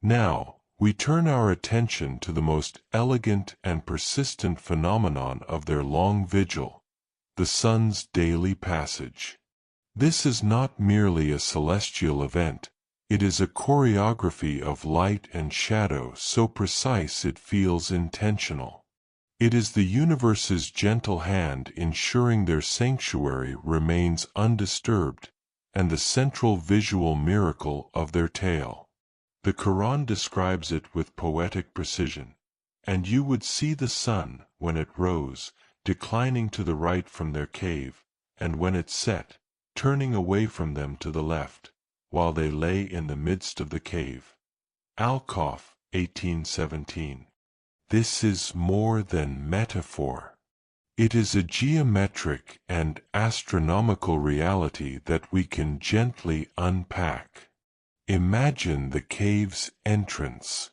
Now, we turn our attention to the most elegant and persistent phenomenon of their long vigil, the sun's daily passage. This is not merely a celestial event, it is a choreography of light and shadow so precise it feels intentional. It is the universe's gentle hand ensuring their sanctuary remains undisturbed, and the central visual miracle of their tale. The Quran describes it with poetic precision. And you would see the sun, when it rose, declining to the right from their cave, and when it set, turning away from them to the left, while they lay in the midst of the cave. Al-Kaf, 1817. This is more than metaphor. It is a geometric and astronomical reality that we can gently unpack. Imagine the cave's entrance.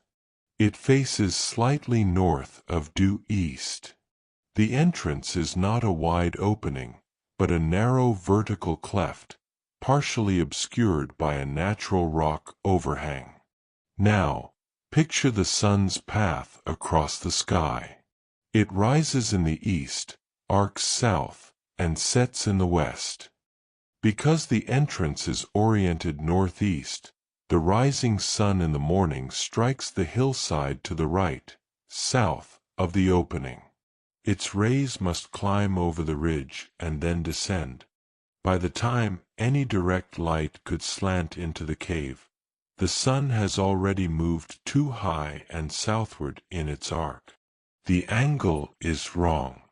It faces slightly north of due east. The entrance is not a wide opening, but a narrow vertical cleft, partially obscured by a natural rock overhang. Now, picture the sun's path across the sky. It rises in the east, arcs south, and sets in the west. Because the entrance is oriented northeast, the rising sun in the morning strikes the hillside to the right, south, of the opening. Its rays must climb over the ridge and then descend. By the time any direct light could slant into the cave, the sun has already moved too high and southward in its arc. The angle is wrong.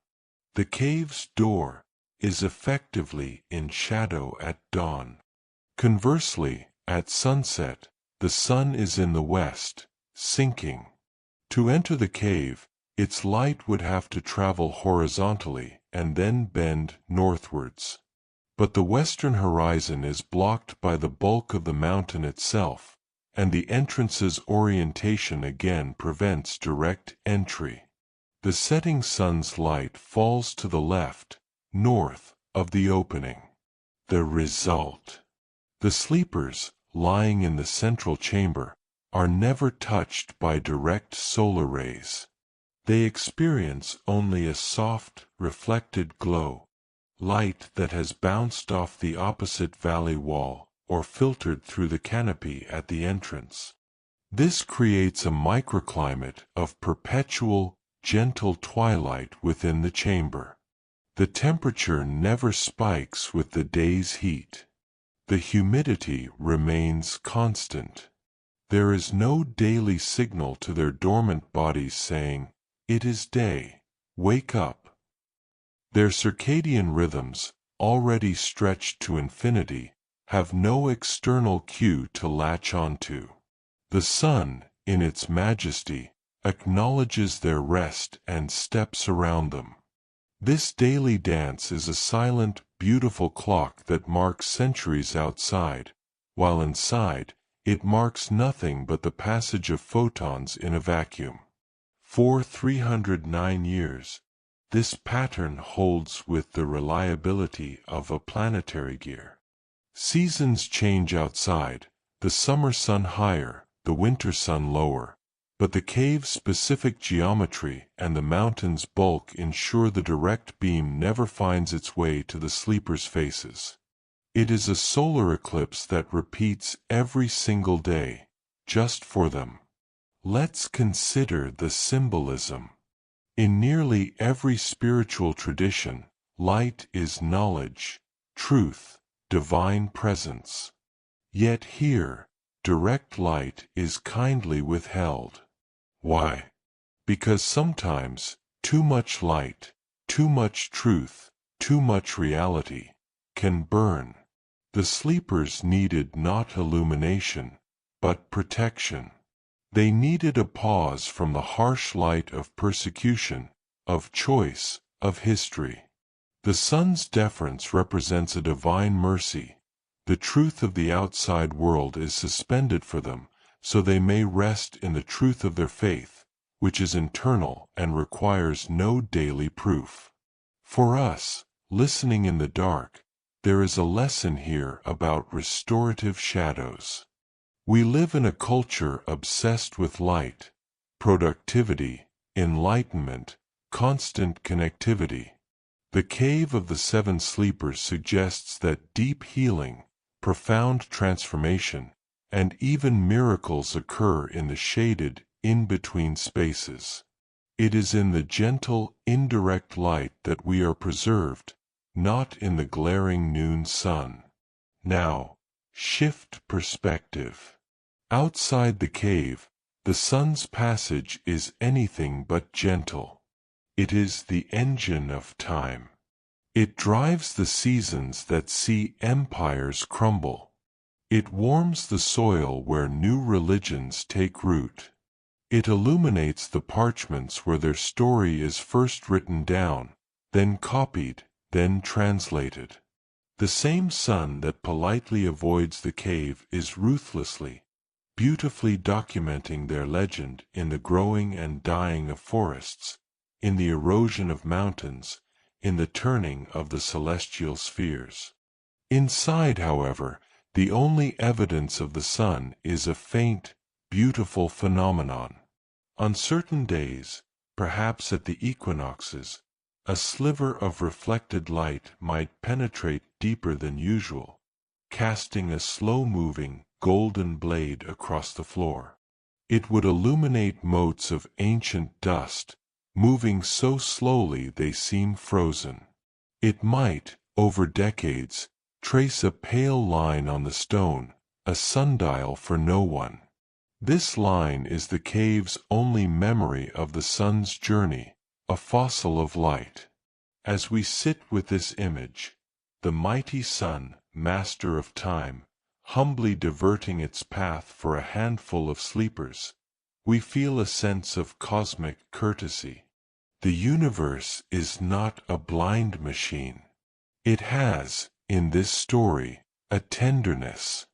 The cave's door is effectively in shadow at dawn. Conversely, at sunset, the sun is in the west, sinking. To enter the cave, its light would have to travel horizontally and then bend northwards. But the western horizon is blocked by the bulk of the mountain itself, and the entrance's orientation again prevents direct entry. The setting sun's light falls to the left, north, of the opening. The result: the sleepers, lying in the central chamber, are never touched by direct solar rays. They experience only a soft, reflected glow, light that has bounced off the opposite valley wall or filtered through the canopy at the entrance. This creates a microclimate of perpetual, gentle twilight within the chamber. The temperature never spikes with the day's heat. The humidity remains constant. There is no daily signal to their dormant bodies saying, "It is day, wake up." Their circadian rhythms, already stretched to infinity, have no external cue to latch onto. The sun, in its majesty, acknowledges their rest and steps around them. This daily dance is a silent, beautiful clock that marks centuries outside, while inside, it marks nothing but the passage of photons in a vacuum. For 309 years, this pattern holds with the reliability of a planetary gear. Seasons change outside, the summer sun higher, the winter sun lower, but the cave's specific geometry and the mountain's bulk ensure the direct beam never finds its way to the sleepers' faces. It is a solar eclipse that repeats every single day, just for them. Let's consider the symbolism. In nearly every spiritual tradition, light is knowledge, truth, divine presence. Yet here, direct light is kindly withheld. Why? Because sometimes, too much light, too much truth, too much reality, can burn. The sleepers needed not illumination, but protection. They needed a pause from the harsh light of persecution, of choice, of history. The sun's deference represents a divine mercy. The truth of the outside world is suspended for them, so they may rest in the truth of their faith, which is internal and requires no daily proof. For us, listening in the dark, there is a lesson here about restorative shadows. We live in a culture obsessed with light, productivity, enlightenment, constant connectivity. The Cave of the Seven Sleepers suggests that deep healing, profound transformation, and even miracles occur in the shaded, in-between spaces. It is in the gentle, indirect light that we are preserved, not in the glaring noon sun. Now, shift perspective. Outside the cave, the sun's passage is anything but gentle. It is the engine of time. It drives the seasons that see empires crumble. It warms the soil where new religions take root. It illuminates the parchments where their story is first written down, then copied, then translated. The same sun that politely avoids the cave is ruthlessly, beautifully documenting their legend in the growing and dying of forests, in the erosion of mountains, in the turning of the celestial spheres. Inside, however, the only evidence of the sun is a faint, beautiful phenomenon. On certain days, perhaps at the equinoxes, a sliver of reflected light might penetrate deeper than usual, casting a slow-moving, golden blade across the floor. It would illuminate motes of ancient dust, moving so slowly they seem frozen. It might, over decades, trace a pale line on the stone, a sundial for no one. This line is the cave's only memory of the sun's journey, a fossil of light. As we sit with this image, the mighty sun, master of time, humbly diverting its path for a handful of sleepers, we feel a sense of cosmic courtesy. The universe is not a blind machine. It has, in this story, a tenderness.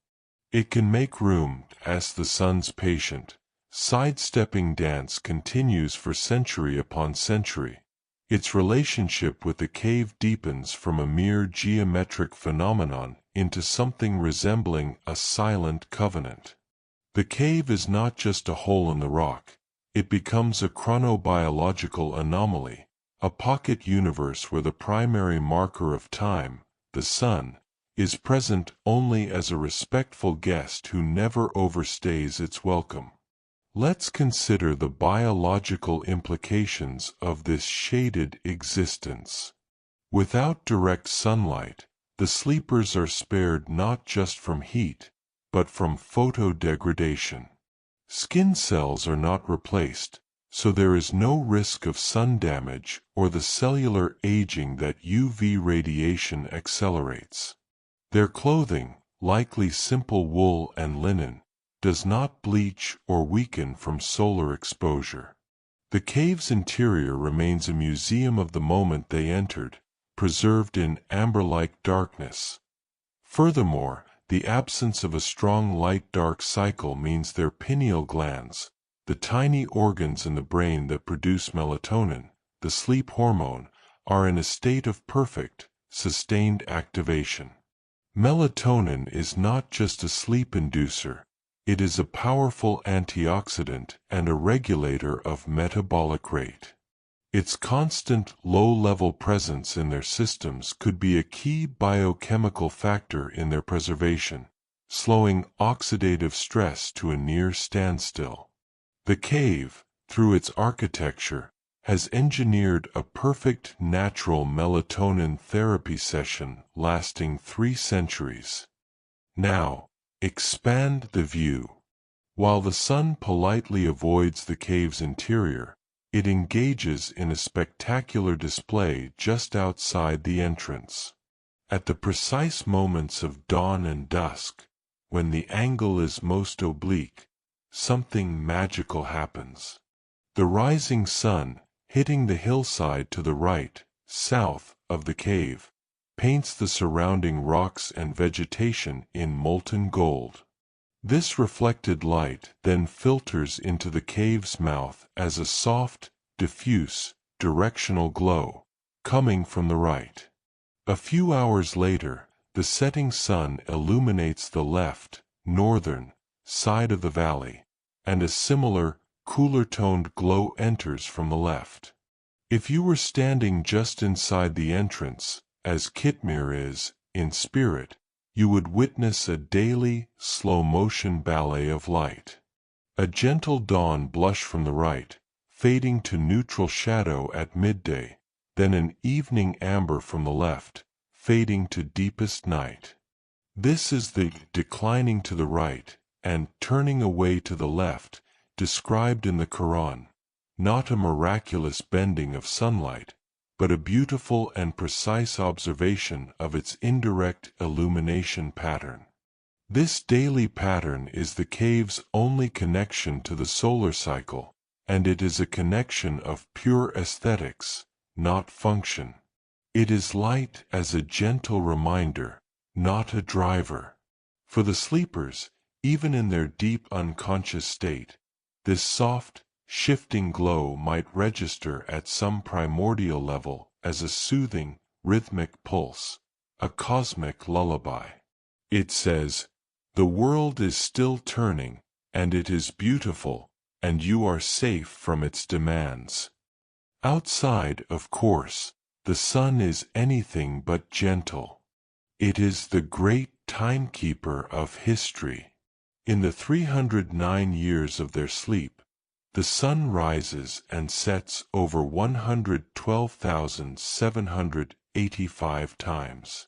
It can make room as the sun's patient, sidestepping dance continues for century upon century. Its relationship with the cave deepens from a mere geometric phenomenon into something resembling a silent covenant. The cave is not just a hole in the rock. It becomes a chronobiological anomaly, a pocket universe where the primary marker of time, the sun, is present only as a respectful guest who never overstays its welcome. Let's consider the biological implications of this shaded existence. Without direct sunlight, the sleepers are spared not just from heat, but from photodegradation. Skin cells are not replaced, so there is no risk of sun damage or the cellular aging that UV radiation accelerates. Their clothing, likely simple wool and linen, does not bleach or weaken from solar exposure. The cave's interior remains a museum of the moment they entered, preserved in amber-like darkness. Furthermore, the absence of a strong light-dark cycle means their pineal glands, the tiny organs in the brain that produce melatonin, the sleep hormone, are in a state of perfect, sustained activation. Melatonin is not just a sleep inducer, it is a powerful antioxidant and a regulator of metabolic rate. Its constant, low-level presence in their systems could be a key biochemical factor in their preservation, slowing oxidative stress to a near standstill. The cave, through its architecture, has engineered a perfect natural melatonin therapy session lasting 3 centuries. Now, expand the view. While the sun politely avoids the cave's interior, it engages in a spectacular display just outside the entrance. At the precise moments of dawn and dusk, when the angle is most oblique, something magical happens. The rising sun, hitting the hillside to the right, south, of the cave, paints the surrounding rocks and vegetation in molten gold. This reflected light then filters into the cave's mouth as a soft, diffuse, directional glow, coming from the right. A few hours later, the setting sun illuminates the left, northern, side of the valley, and a similar, cooler-toned glow enters from the left. If you were standing just inside the entrance, as Kitmir is, in spirit, you would witness a daily, slow-motion ballet of light. A gentle dawn blush from the right, fading to neutral shadow at midday, then an evening amber from the left, fading to deepest night. This is the declining to the right and turning away to the left, described in the Quran, not a miraculous bending of sunlight, but a beautiful and precise observation of its indirect illumination pattern. This daily pattern is the cave's only connection to the solar cycle, and it is a connection of pure aesthetics, not function. It is light as a gentle reminder, not a driver. For the sleepers, even in their deep unconscious state, this soft, shifting glow might register at some primordial level as a soothing, rhythmic pulse, a cosmic lullaby. It says, "The world is still turning, and it is beautiful, and you are safe from its demands." Outside, of course, the sun is anything but gentle. It is the great timekeeper of history. In the 309 years of their sleep, the sun rises and sets over 112,785 times.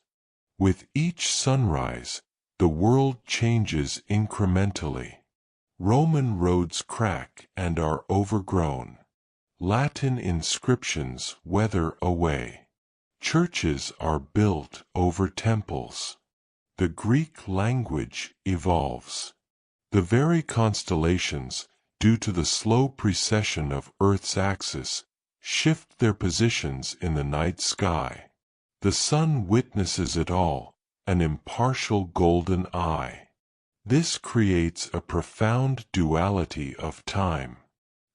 With each sunrise, the world changes incrementally. Roman roads crack and are overgrown. Latin inscriptions weather away. Churches are built over temples. The Greek language evolves. The very constellations, due to the slow precession of Earth's axis, shift their positions in the night sky. The sun witnesses it all, an impartial golden eye. This creates a profound duality of time.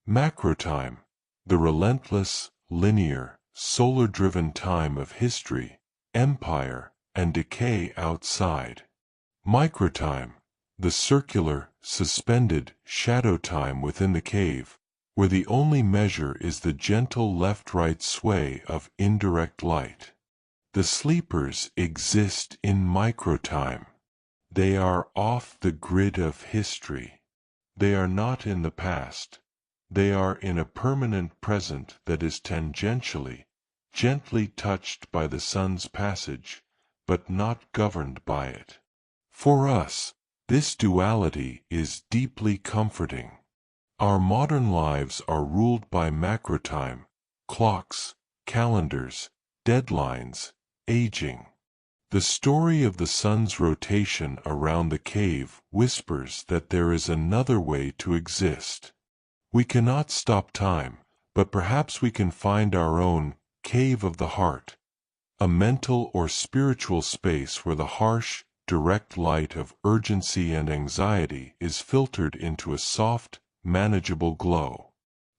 Macrotime, the relentless, linear, solar-driven time of history, empire, and decay outside. Microtime, the circular, suspended, shadow time within the cave, where the only measure is the gentle left-right sway of indirect light. The sleepers exist in microtime. They are off the grid of history. They are not in the past. They are in a permanent present that is tangentially, gently touched by the sun's passage, but not governed by it. For us, this duality is deeply comforting. Our modern lives are ruled by macrotime, clocks, calendars, deadlines, aging. The story of the sun's rotation around the cave whispers that there is another way to exist. We cannot stop time, but perhaps we can find our own cave of the heart, a mental or spiritual space where the harsh, direct light of urgency and anxiety is filtered into a soft, manageable glow.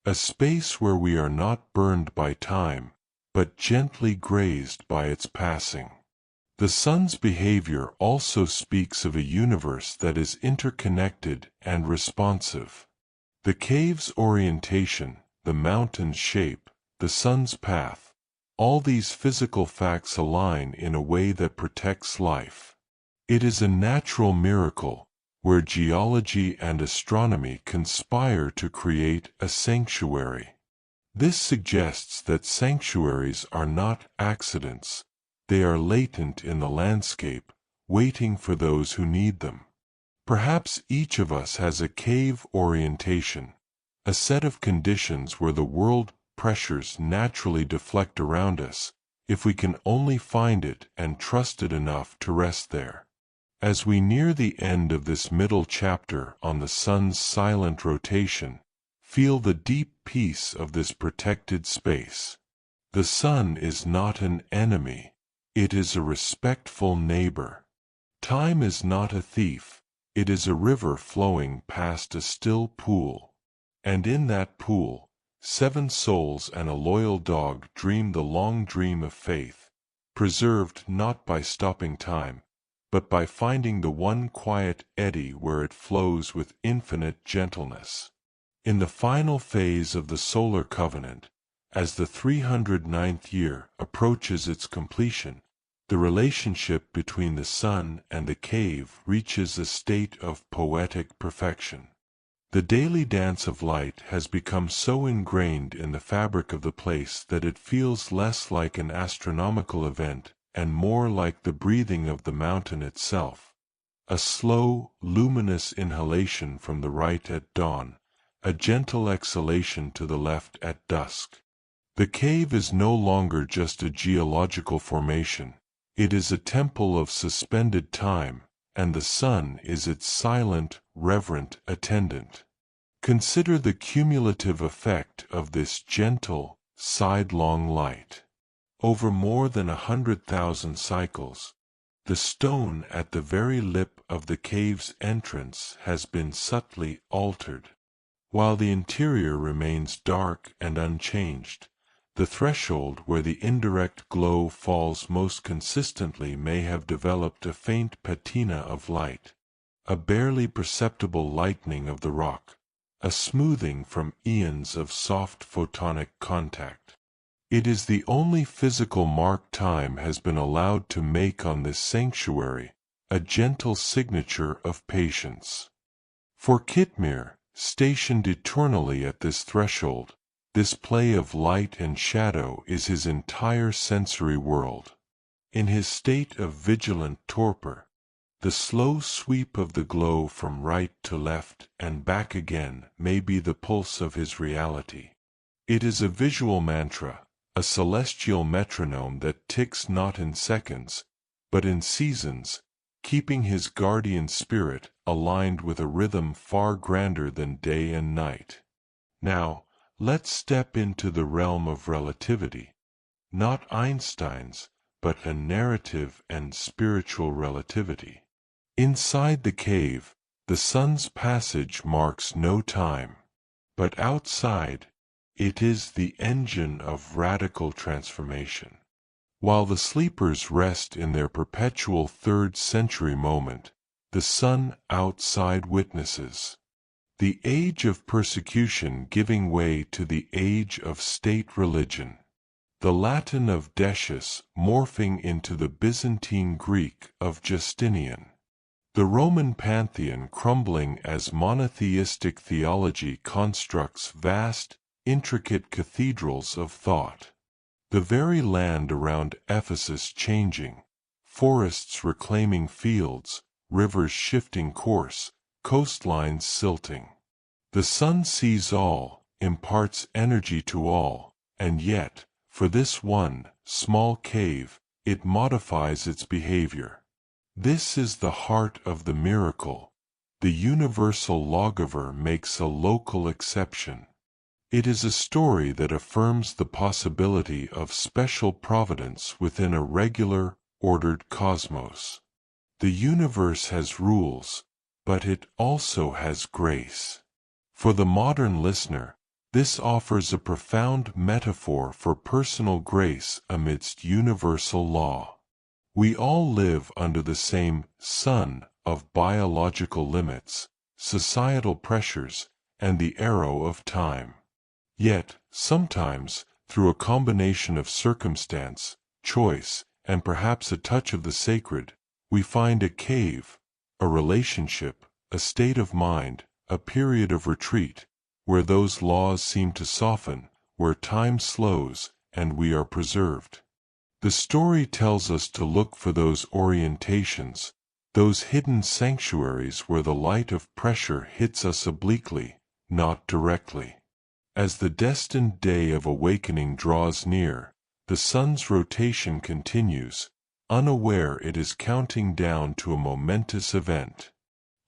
A space where we are not burned by time, but gently grazed by its passing. The sun's behavior also speaks of a universe that is interconnected and responsive. The cave's orientation, the mountain's shape, the sun's path, all these physical facts align in a way that protects life. It is a natural miracle, where geology and astronomy conspire to create a sanctuary. This suggests that sanctuaries are not accidents. They are latent in the landscape, waiting for those who need them. Perhaps each of us has a cave orientation, a set of conditions where the world pressures naturally deflect around us, if we can only find it and trust it enough to rest there. As we near the end of this middle chapter on the sun's silent rotation, feel the deep peace of this protected space. The sun is not an enemy. It is a respectful neighbor. Time is not a thief. It is a river flowing past a still pool. And in that pool, 7 souls and a loyal dog dream the long dream of faith, preserved not by stopping time, but by finding the one quiet eddy where it flows with infinite gentleness. In the final phase of the solar covenant, As the 309th year approaches its completion, the relationship between the sun and the cave reaches a state of poetic perfection. The daily dance of light has become so ingrained in the fabric of the place that it feels less like an astronomical event and more like the breathing of the mountain itself. A slow, luminous inhalation from the right at dawn, a gentle exhalation to the left at dusk. The cave is no longer just a geological formation. It is a temple of suspended time, and the sun is its silent, reverent attendant. Consider the cumulative effect of this gentle, sidelong light. Over more than 100,000 cycles, the stone at the very lip of the cave's entrance has been subtly altered. While the interior remains dark and unchanged, the threshold where the indirect glow falls most consistently may have developed a faint patina of light, a barely perceptible lightening of the rock, a smoothing from eons of soft photonic contact. It is the only physical mark time has been allowed to make on this sanctuary, a gentle signature of patience. For Kitmir, stationed eternally at this threshold, this play of light and shadow is his entire sensory world. In his state of vigilant torpor, the slow sweep of the glow from right to left and back again may be the pulse of his reality. It is a visual mantra, a celestial metronome that ticks not in seconds, but in seasons, keeping his guardian spirit aligned with a rhythm far grander than day and night. Now, let's step into the realm of relativity, not Einstein's, but a narrative and spiritual relativity. Inside the cave, the sun's passage marks no time, but outside, it is the engine of radical transformation. While the sleepers rest in their perpetual third-century moment, the sun outside witnesses the age of persecution giving way to the age of state religion. The Latin of Decius morphing into the Byzantine Greek of Justinian. The Roman pantheon crumbling as monotheistic theology constructs vast, intricate cathedrals of thought. The very land around Ephesus changing, forests reclaiming fields, rivers shifting course, coastlines silting. The sun sees all, imparts energy to all, and yet, for this one small cave, it modifies its behavior. This is the heart of the miracle. The universal lawgiver makes a local exception. It is a story that affirms the possibility of special providence within a regular, ordered cosmos. The universe has rules, but it also has grace. For the modern listener, this offers a profound metaphor for personal grace amidst universal law. We all live under the same sun of biological limits, societal pressures, and the arrow of time. Yet, sometimes, through a combination of circumstance, choice, and perhaps a touch of the sacred, we find a cave, a relationship, a state of mind, a period of retreat, where those laws seem to soften, where time slows, and we are preserved. The story tells us to look for those orientations, those hidden sanctuaries where the light of pressure hits us obliquely, not directly. As the destined day of awakening draws near, the sun's rotation continues, unaware it is counting down to a momentous event.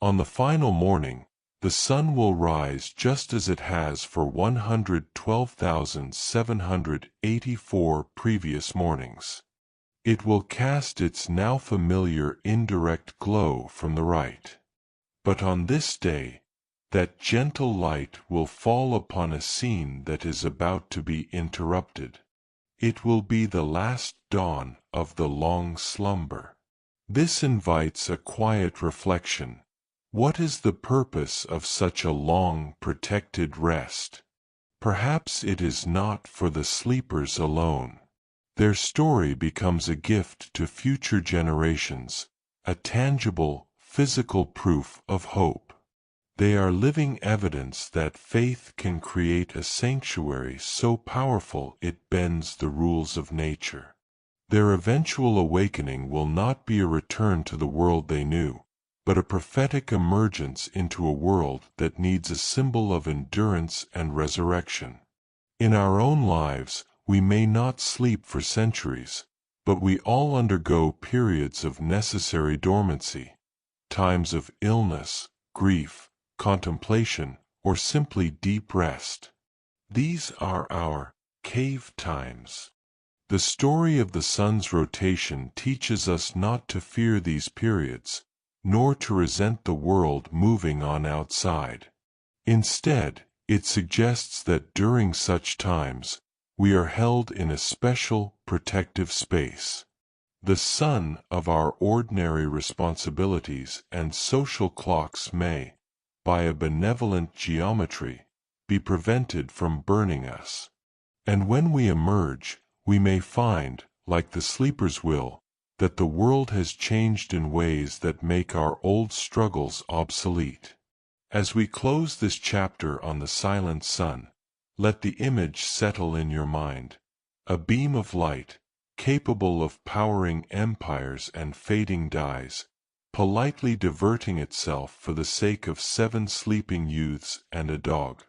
On the final morning, the sun will rise just as it has for 112,784 previous mornings. It will cast its now familiar indirect glow from the right. But on this day, that gentle light will fall upon a scene that is about to be interrupted. It will be the last dawn of the long slumber. This invites a quiet reflection. What is the purpose of such a long, protected rest? Perhaps it is not for the sleepers alone. Their story becomes a gift to future generations, a tangible, physical proof of hope. They are living evidence that faith can create a sanctuary so powerful it bends the rules of nature. Their eventual awakening will not be a return to the world they knew, but a prophetic emergence into a world that needs a symbol of endurance and resurrection. In our own lives, we may not sleep for centuries, but we all undergo periods of necessary dormancy, times of illness, grief, contemplation, or simply deep rest. These are our cave times. The story of the sun's rotation teaches us not to fear these periods, nor to resent the world moving on outside. Instead, it suggests that during such times, we are held in a special, protective space. The sun of our ordinary responsibilities and social clocks may, by a benevolent geometry, be prevented from burning us. And when we emerge, we may find, like the sleepers will, that the world has changed in ways that make our old struggles obsolete. As we close this chapter on the silent sun, let the image settle in your mind. A beam of light, capable of powering empires and fading dyes, politely diverting itself for the sake of 7 sleeping youths and a dog.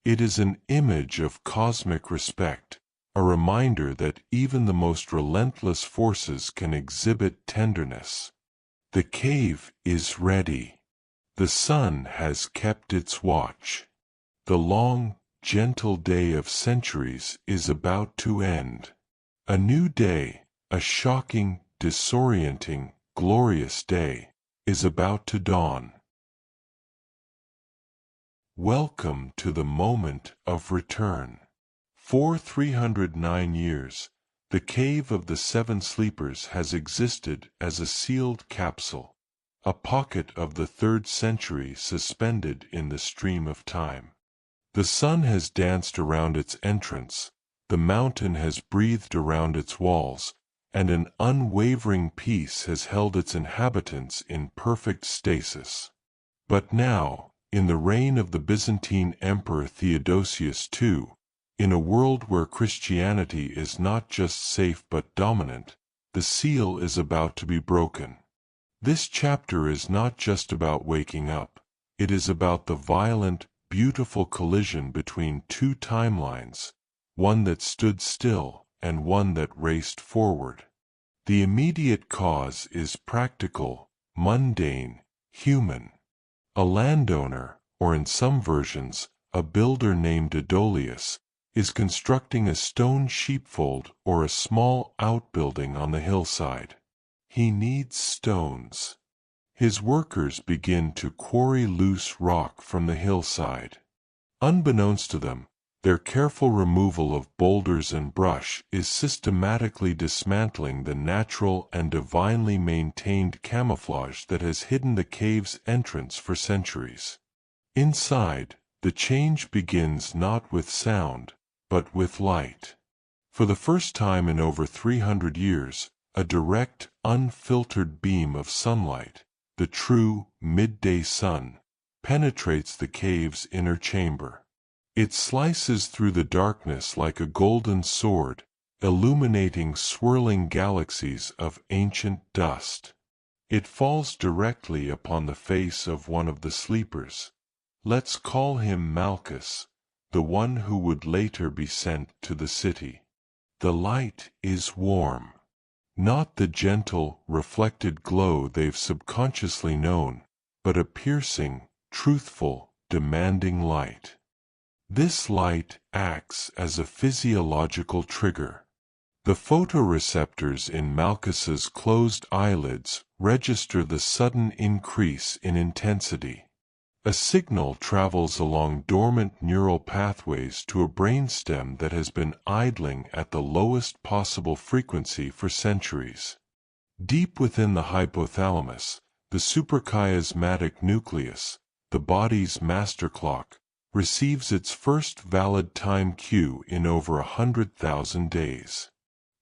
It is an image of cosmic respect, a reminder that even the most relentless forces can exhibit tenderness. The cave is ready. The sun has kept its watch. The long, gentle day of centuries is about to end. A new day, a shocking, disorienting, glorious day, is about to dawn. Welcome to the moment of return. For 309 years, the Cave of the 7 Sleepers has existed as a sealed capsule, a pocket of the 3rd century suspended in the stream of time. The sun has danced around its entrance, the mountain has breathed around its walls, and an unwavering peace has held its inhabitants in perfect stasis. But now, in the reign of the Byzantine Emperor Theodosius II, in a world where Christianity is not just safe but dominant, the seal is about to be broken. This chapter is not just about waking up, it is about the violent, beautiful collision between 2 timelines, one that stood still and one that raced forward. The immediate cause is practical, mundane, human. A landowner, or in some versions, a builder named Aedolius, is constructing a stone sheepfold or a small outbuilding on the hillside. He needs stones. His workers begin to quarry loose rock from the hillside. Unbeknownst to them, their careful removal of boulders and brush is systematically dismantling the natural and divinely maintained camouflage that has hidden the cave's entrance for centuries. Inside, the change begins not with sound, but with light. For the first time in over 300 years, a direct, unfiltered beam of sunlight, the true midday sun, penetrates the cave's inner chamber. It slices through the darkness like a golden sword, illuminating swirling galaxies of ancient dust. It falls directly upon the face of one of the sleepers. Let's call him Malchus, the one who would later be sent to the city. The light is warm. Not the gentle, reflected glow they've subconsciously known, but a piercing, truthful, demanding light. This light acts as a physiological trigger. The photoreceptors in Malchus's closed eyelids register the sudden increase in intensity. A signal travels along dormant neural pathways to a brainstem that has been idling at the lowest possible frequency for centuries. Deep within the hypothalamus, the suprachiasmatic nucleus, the body's master clock, receives its first valid time cue in over 100,000 days.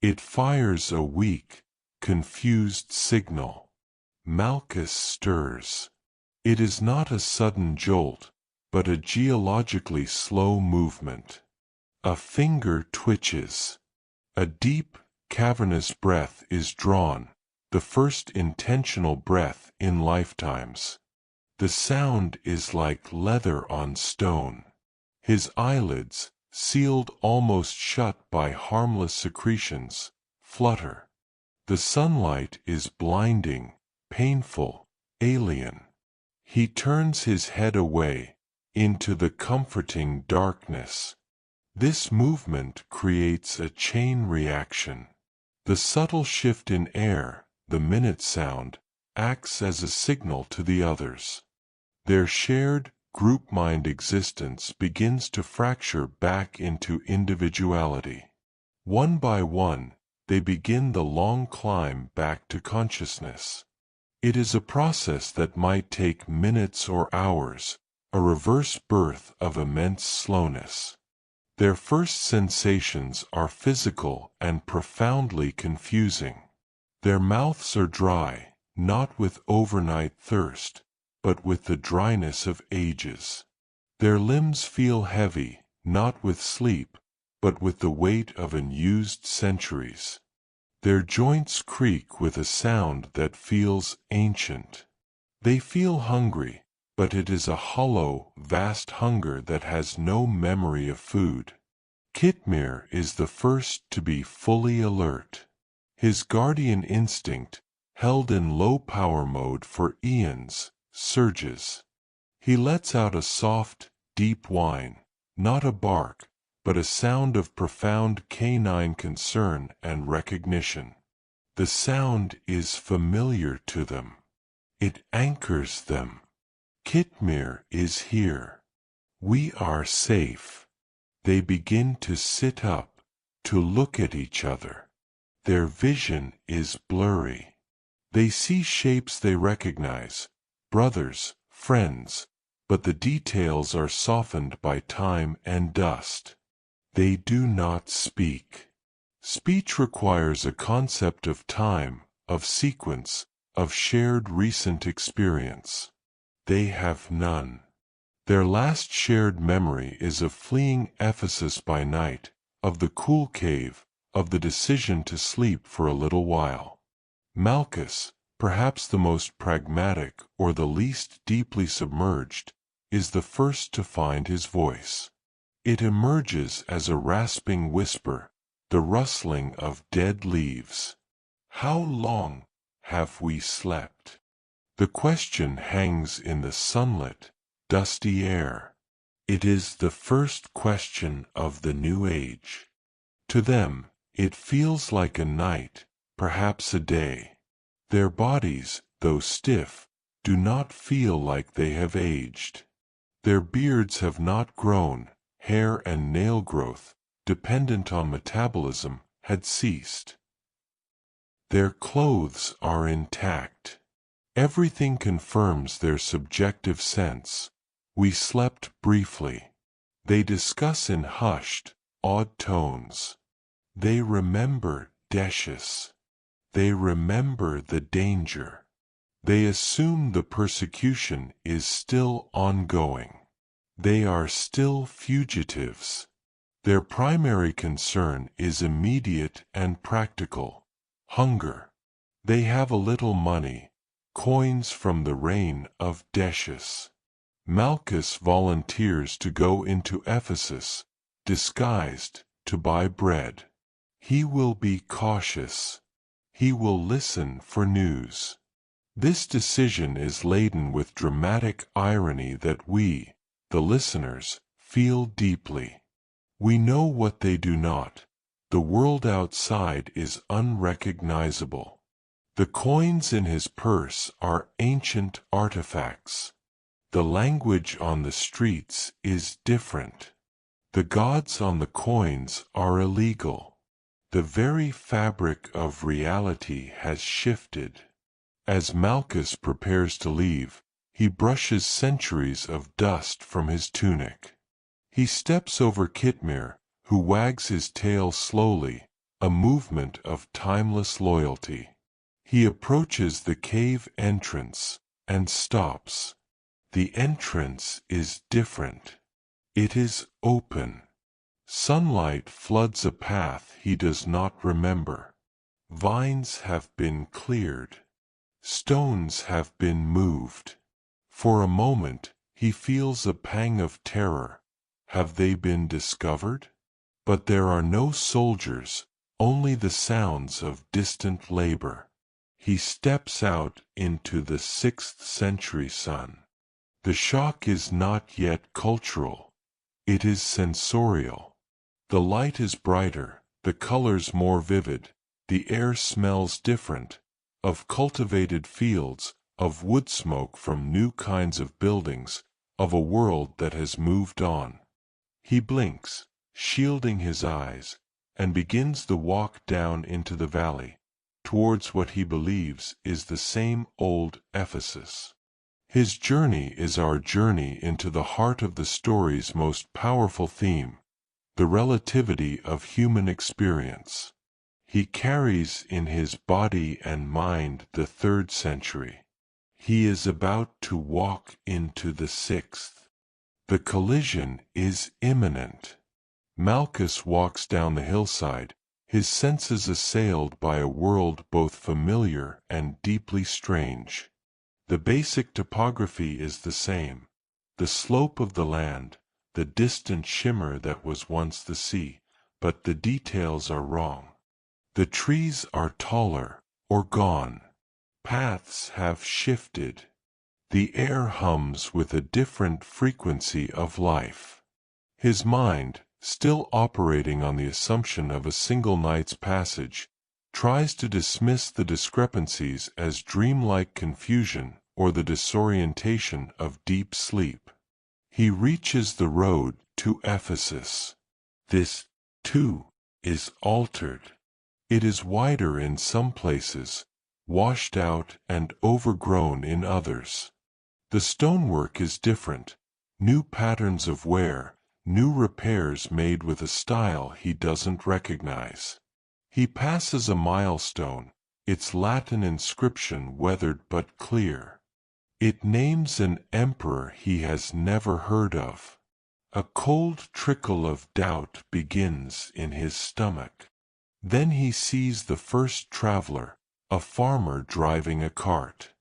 It fires a weak, confused signal. Malchus stirs. It is not a sudden jolt, but a geologically slow movement. A finger twitches. A deep, cavernous breath is drawn, the first intentional breath in lifetimes. The sound is like leather on stone. His eyelids, sealed almost shut by harmless secretions, flutter. The sunlight is blinding, painful, alien. He turns his head away, into the comforting darkness. This movement creates a chain reaction. The subtle shift in air, the minute sound, acts as a signal to the others. Their shared, group-mind existence begins to fracture back into individuality. One by one, they begin the long climb back to consciousness. It is a process that might take minutes or hours, a reverse birth of immense slowness. Their first sensations are physical and profoundly confusing. Their mouths are dry, not with overnight thirst, but with the dryness of ages. Their limbs feel heavy, not with sleep, but with the weight of unused centuries. Their joints creak with a sound that feels ancient. They feel hungry, but it is a hollow, vast hunger that has no memory of food. Kitmir is the first to be fully alert. His guardian instinct, held in low-power mode for eons, surges. He lets out a soft, deep whine, not a bark, but a sound of profound canine concern and recognition. The sound is familiar to them. It anchors them. Kitmir is here. We are safe. They begin to sit up, to look at each other. Their vision is blurry. They see shapes they recognize, brothers, friends, but the details are softened by time and dust. They do not speak. Speech requires a concept of time, of sequence, of shared recent experience. They have none. Their last shared memory is of fleeing Ephesus by night, of the cool cave, of the decision to sleep for a little while. Malchus, perhaps the most pragmatic or the least deeply submerged, is the first to find his voice. It emerges as a rasping whisper, the rustling of dead leaves. How long have we slept? The question hangs in the sunlit, dusty air. It is the first question of the new age. To them, it feels like a night, perhaps a day. Their bodies, though stiff, do not feel like they have aged. Their beards have not grown, hair and nail growth, dependent on metabolism, had ceased. Their clothes are intact. Everything confirms their subjective sense. We slept briefly. They discuss in hushed, awed tones. They remember Decius. They remember the danger. They assume the persecution is still ongoing. They are still fugitives. Their primary concern is immediate and practical: hunger. They have a little money, coins from the reign of Decius. Malchus volunteers to go into Ephesus, disguised, to buy bread. He will be cautious. He will listen for news. This decision is laden with dramatic irony that we, the listeners, feel deeply. We know what they do not. The world outside is unrecognizable. The coins in his purse are ancient artifacts. The language on the streets is different. The gods on the coins are illegal. The very fabric of reality has shifted. As Malchus prepares to leave, he brushes centuries of dust from his tunic. He steps over Kitmir, who wags his tail slowly, a movement of timeless loyalty. He approaches the cave entrance and stops. The entrance is different. It is open. Sunlight floods a path he does not remember. Vines have been cleared. Stones have been moved. For a moment, he feels a pang of terror. Have they been discovered? But there are no soldiers, only the sounds of distant labor. He steps out into the 6th century sun. The shock is not yet cultural. It is sensorial. The light is brighter, the colors more vivid, the air smells different, of cultivated fields, of wood smoke from new kinds of buildings, of a world that has moved on. He blinks, shielding his eyes, and begins the walk down into the valley, towards what he believes is the same old Ephesus. His journey is our journey into the heart of the story's most powerful theme, the relativity of human experience. He carries in his body and mind the 3rd century. He is about to walk into the 6th. The collision is imminent. Malchus walks down the hillside, his senses assailed by a world both familiar and deeply strange. The basic topography is the same, the slope of the land, the distant shimmer that was once the sea, but the details are wrong. The trees are taller, or gone. Paths have shifted. The air hums with a different frequency of life. His mind, still operating on the assumption of a single night's passage, tries to dismiss the discrepancies as dreamlike confusion or the disorientation of deep sleep. He reaches the road to Ephesus. This, too, is altered. It is wider in some places, washed out and overgrown in others. The stonework is different, new patterns of wear, new repairs made with a style he doesn't recognize. He passes a milestone, its Latin inscription weathered but clear. It names an emperor he has never heard of. A cold trickle of doubt begins in his stomach. Then he sees the first traveler, a farmer driving a cart.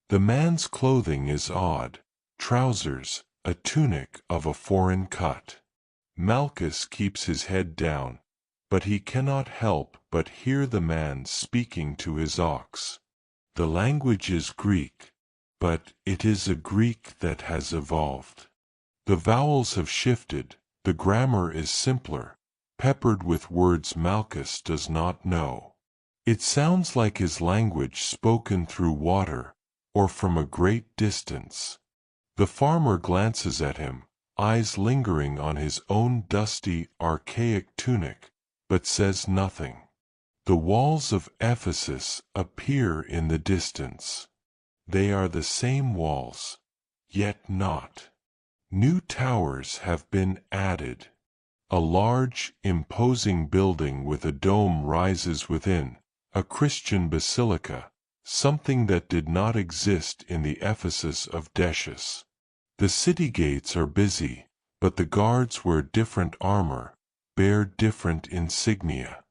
The man's clothing is odd, trousers, a tunic of a foreign cut. Malchus keeps his head down, but he cannot help but hear the man speaking to his ox. The language is Greek, but it is a Greek that has evolved. The vowels have shifted, the grammar is simpler, peppered with words Malchus does not know. It sounds like his language spoken through water, or from a great distance. The farmer glances at him, eyes lingering on his own dusty, archaic tunic, but says nothing. The walls of Ephesus appear in the distance. They are the same walls, yet not. New towers have been added. A large, imposing building with a dome rises within, a Christian basilica, something that did not exist in the Ephesus of Decius. The city gates are busy, but the guards wear different armor, bear different insignia.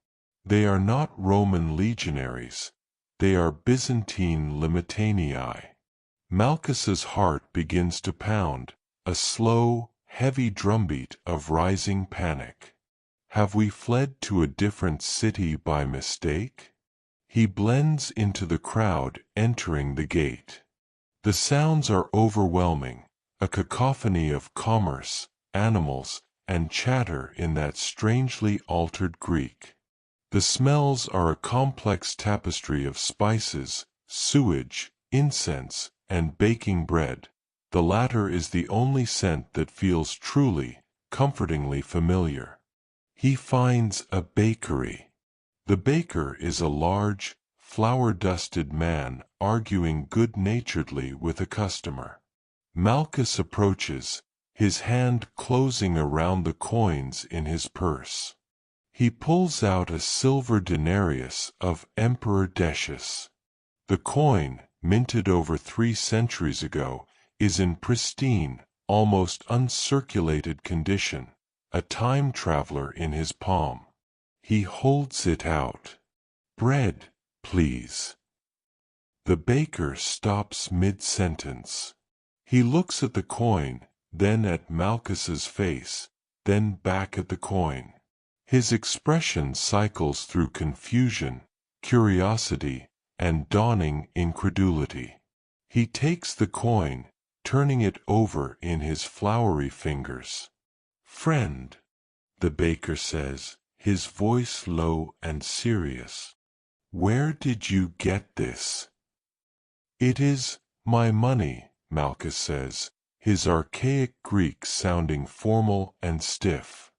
They are not Roman legionaries, they are Byzantine limitanii. Malchus's heart begins to pound, a slow, heavy drumbeat of rising panic. Have we fled to a different city by mistake? He blends into the crowd entering the gate. The sounds are overwhelming, a cacophony of commerce, animals, and chatter in that strangely altered Greek. The smells are a complex tapestry of spices, sewage, incense, and baking bread. The latter is the only scent that feels truly, comfortingly familiar. He finds a bakery. The baker is a large, flour-dusted man arguing good-naturedly with a customer. Malchus approaches, his hand closing around the coins in his purse. He pulls out a silver denarius of Emperor Decius. The coin, minted over 3 centuries ago, is in pristine, almost uncirculated condition, a time traveler in his palm. He holds it out. "Bread, please." The baker stops mid-sentence. He looks at the coin, then at Malchus's face, then back at the coin. His expression cycles through confusion, curiosity, and dawning incredulity. He takes the coin, turning it over in his floury fingers. "Friend," the baker says, his voice low and serious, "where did you get this?" "It is my money," Malchus says, his archaic Greek sounding formal and stiff.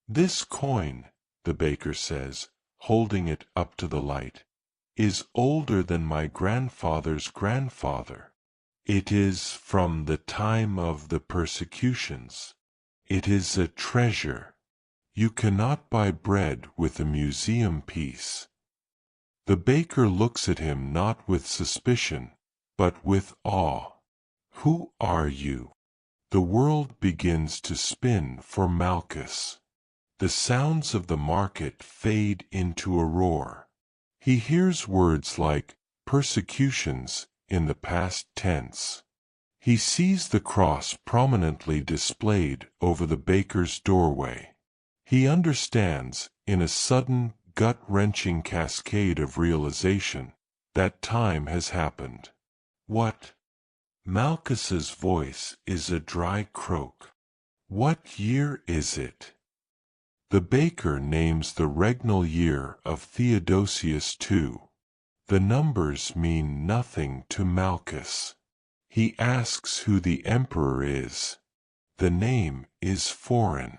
"This coin," the baker says, holding it up to the light, "is older than my grandfather's grandfather. It is from the time of the persecutions. It is a treasure. You cannot buy bread with a museum piece." The baker looks at him not with suspicion, but with awe. "Who are you?" The world begins to spin for Malchus. The sounds of the market fade into a roar. He hears words like persecutions in the past tense. He sees the cross prominently displayed over the baker's doorway. He understands, in a sudden, gut-wrenching cascade of realization, that time has happened. "What?" Malchus's voice is a dry croak. "What year is it?" The baker names the regnal year of Theodosius II. The numbers mean nothing to Malchus. He asks who the emperor is. The name is foreign.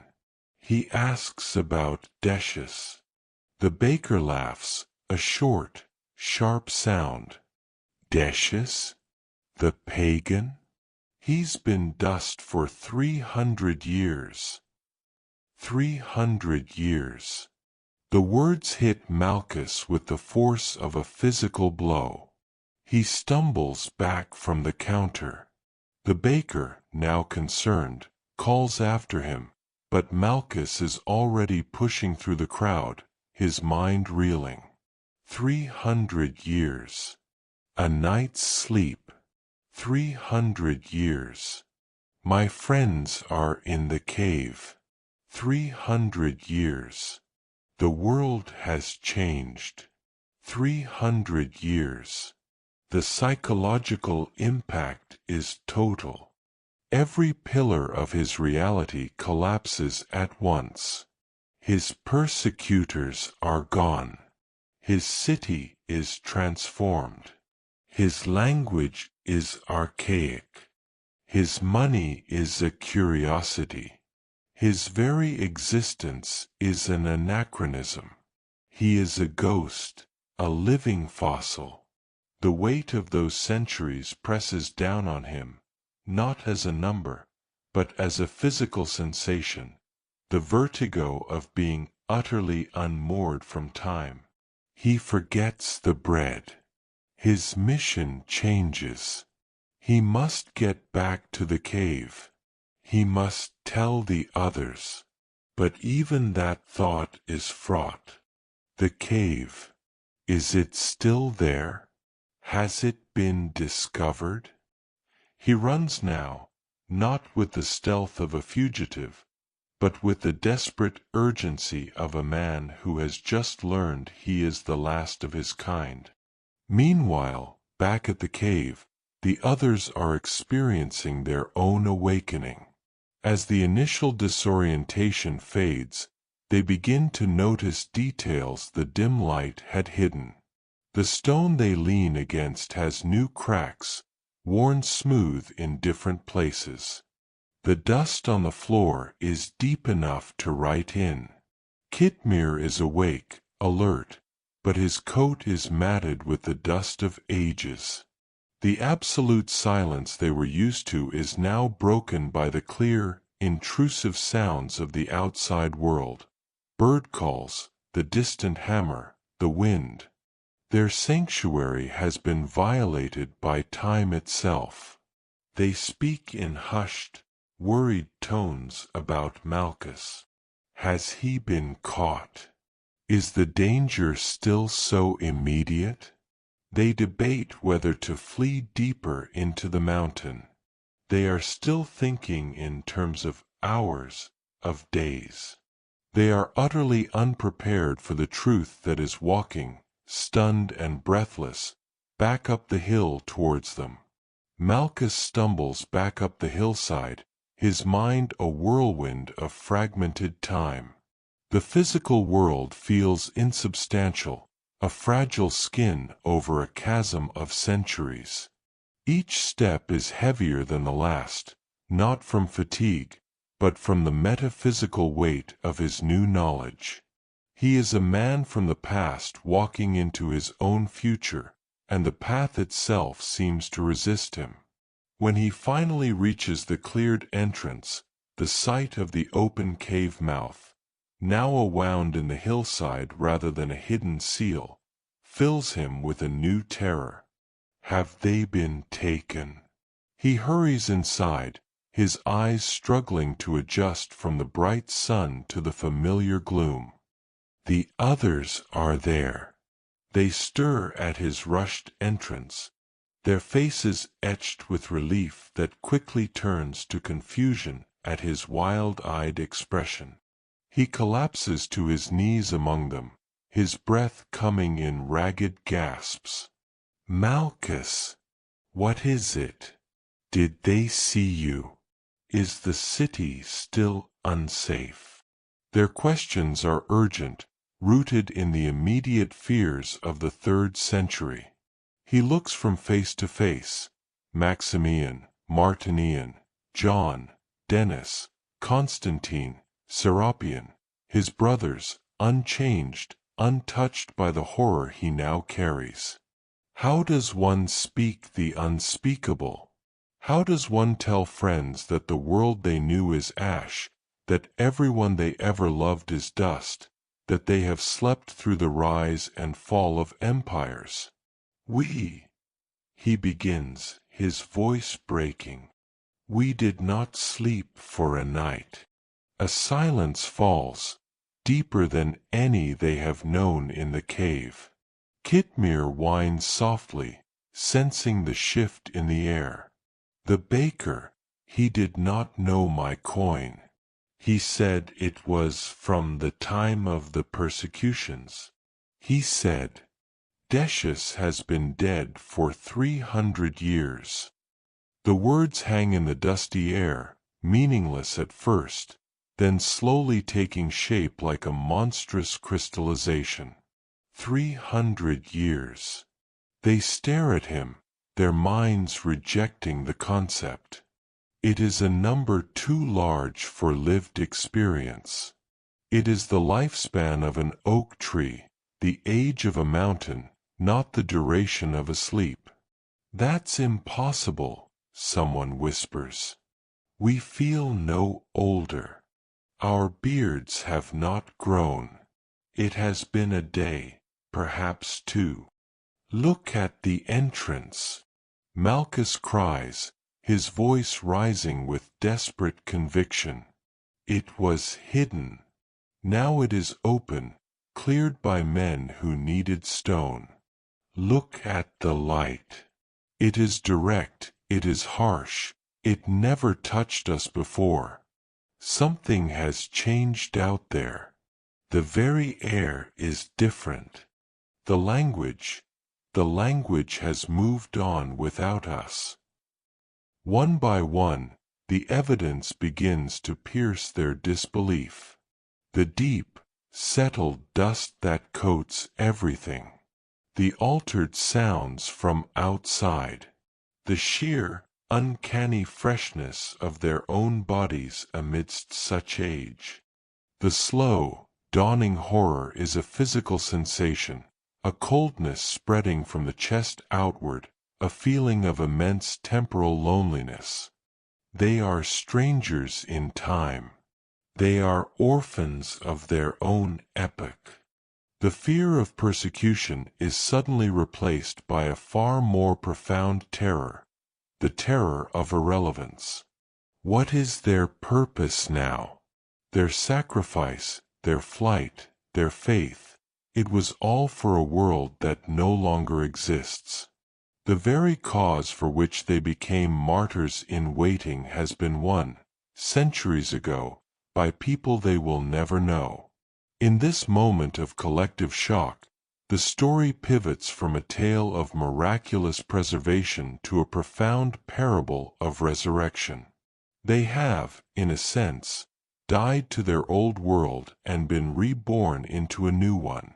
He asks about Decius. The baker laughs, a short, sharp sound. "Decius? The pagan? He's been dust for 300 years. 300 years. The words hit Malchus with the force of a physical blow. He stumbles back from the counter. The baker, now concerned, calls after him, but Malchus is already pushing through the crowd, his mind reeling. 300 years. A night's sleep. 300 years. My friends are in the cave. 300 years. The world has changed. 300 years. The psychological impact is total. Every pillar of his reality collapses at once. His persecutors are gone. His city is transformed. His language is archaic. His money is a curiosity. His very existence is an anachronism. He is a ghost, a living fossil. The weight of those centuries presses down on him, not as a number, but as a physical sensation, the vertigo of being utterly unmoored from time. He forgets the bread. His mission changes. He must get back to the cave. He must tell the others. But even that thought is fraught. The cave. Is it still there? Has it been discovered? He runs now, not with the stealth of a fugitive, but with the desperate urgency of a man who has just learned he is the last of his kind. Meanwhile, back at the cave, the others are experiencing their own awakening. As the initial disorientation fades, they begin to notice details the dim light had hidden. The stone they lean against has new cracks, worn smooth in different places. The dust on the floor is deep enough to write in. Kitmir is awake, alert, but his coat is matted with the dust of ages. The absolute silence they were used to is now broken by the clear, intrusive sounds of the outside world, bird calls, the distant hammer, the wind. Their sanctuary has been violated by time itself. They speak in hushed, worried tones about Malchus. Has he been caught? Is the danger still so immediate? They debate whether to flee deeper into the mountain. They are still thinking in terms of hours, of days. They are utterly unprepared for the truth that is walking, stunned and breathless, back up the hill towards them. Malchus stumbles back up the hillside, his mind a whirlwind of fragmented time. The physical world feels insubstantial, a fragile skin over a chasm of centuries. Each step is heavier than the last, not from fatigue, but from the metaphysical weight of his new knowledge. He is a man from the past walking into his own future, and the path itself seems to resist him. When he finally reaches the cleared entrance, the sight of the open cave mouth, now a wound in the hillside rather than a hidden seal, fills him with a new terror. Have they been taken? He hurries inside, his eyes struggling to adjust from the bright sun to the familiar gloom. The others are there. They stir at his rushed entrance, their faces etched with relief that quickly turns to confusion at his wild-eyed expression. He collapses to his knees among them, his breath coming in ragged gasps. Malchus, what is it? Did they see you? Is the city still unsafe? Their questions are urgent, rooted in the immediate fears of the 3rd century. He looks from face to face, Maximian, Martinian, John, Denis, Constantine, Serapion, his brothers, unchanged, untouched by the horror he now carries. How does one speak the unspeakable? How does one tell friends that the world they knew is ash, that everyone they ever loved is dust, that they have slept through the rise and fall of empires? He begins, his voice breaking. We did not sleep for a night. A silence falls, deeper than any they have known in the cave. Kitmir whines softly, sensing the shift in the air. The baker, he did not know my coin. He said it was from the time of the persecutions. He said, Decius has been dead for 300 years. The words hang in the dusty air, meaningless at first, then slowly taking shape like a monstrous crystallization. 300 years. They stare at him, their minds rejecting the concept. It is a number too large for lived experience. It is the lifespan of an oak tree, the age of a mountain, not the duration of a sleep. That's impossible, someone whispers. We feel no older. Our beards have not grown. It has been a day, perhaps 2. Look at the entrance. Malchus cries, his voice rising with desperate conviction. It was hidden. Now it is open, cleared by men who needed stone. Look at the light. It is direct, it is harsh, it never touched us before. Something has changed out there. The very air is different. The language has moved on without us. One by one, the evidence begins to pierce their disbelief. The deep, settled dust that coats everything. The altered sounds from outside. The sheer, uncanny freshness of their own bodies amidst such age. The slow, dawning horror is a physical sensation, a coldness spreading from the chest outward, a feeling of immense temporal loneliness. They are strangers in time. They are orphans of their own epoch. The fear of persecution is suddenly replaced by a far more profound terror, the terror of irrelevance. What is their purpose now? Their sacrifice, their flight, their faith, it was all for a world that no longer exists. The very cause for which they became martyrs in waiting has been won, centuries ago, by people they will never know. In this moment of collective shock, the story pivots from a tale of miraculous preservation to a profound parable of resurrection. They have, in a sense, died to their old world and been reborn into a new one.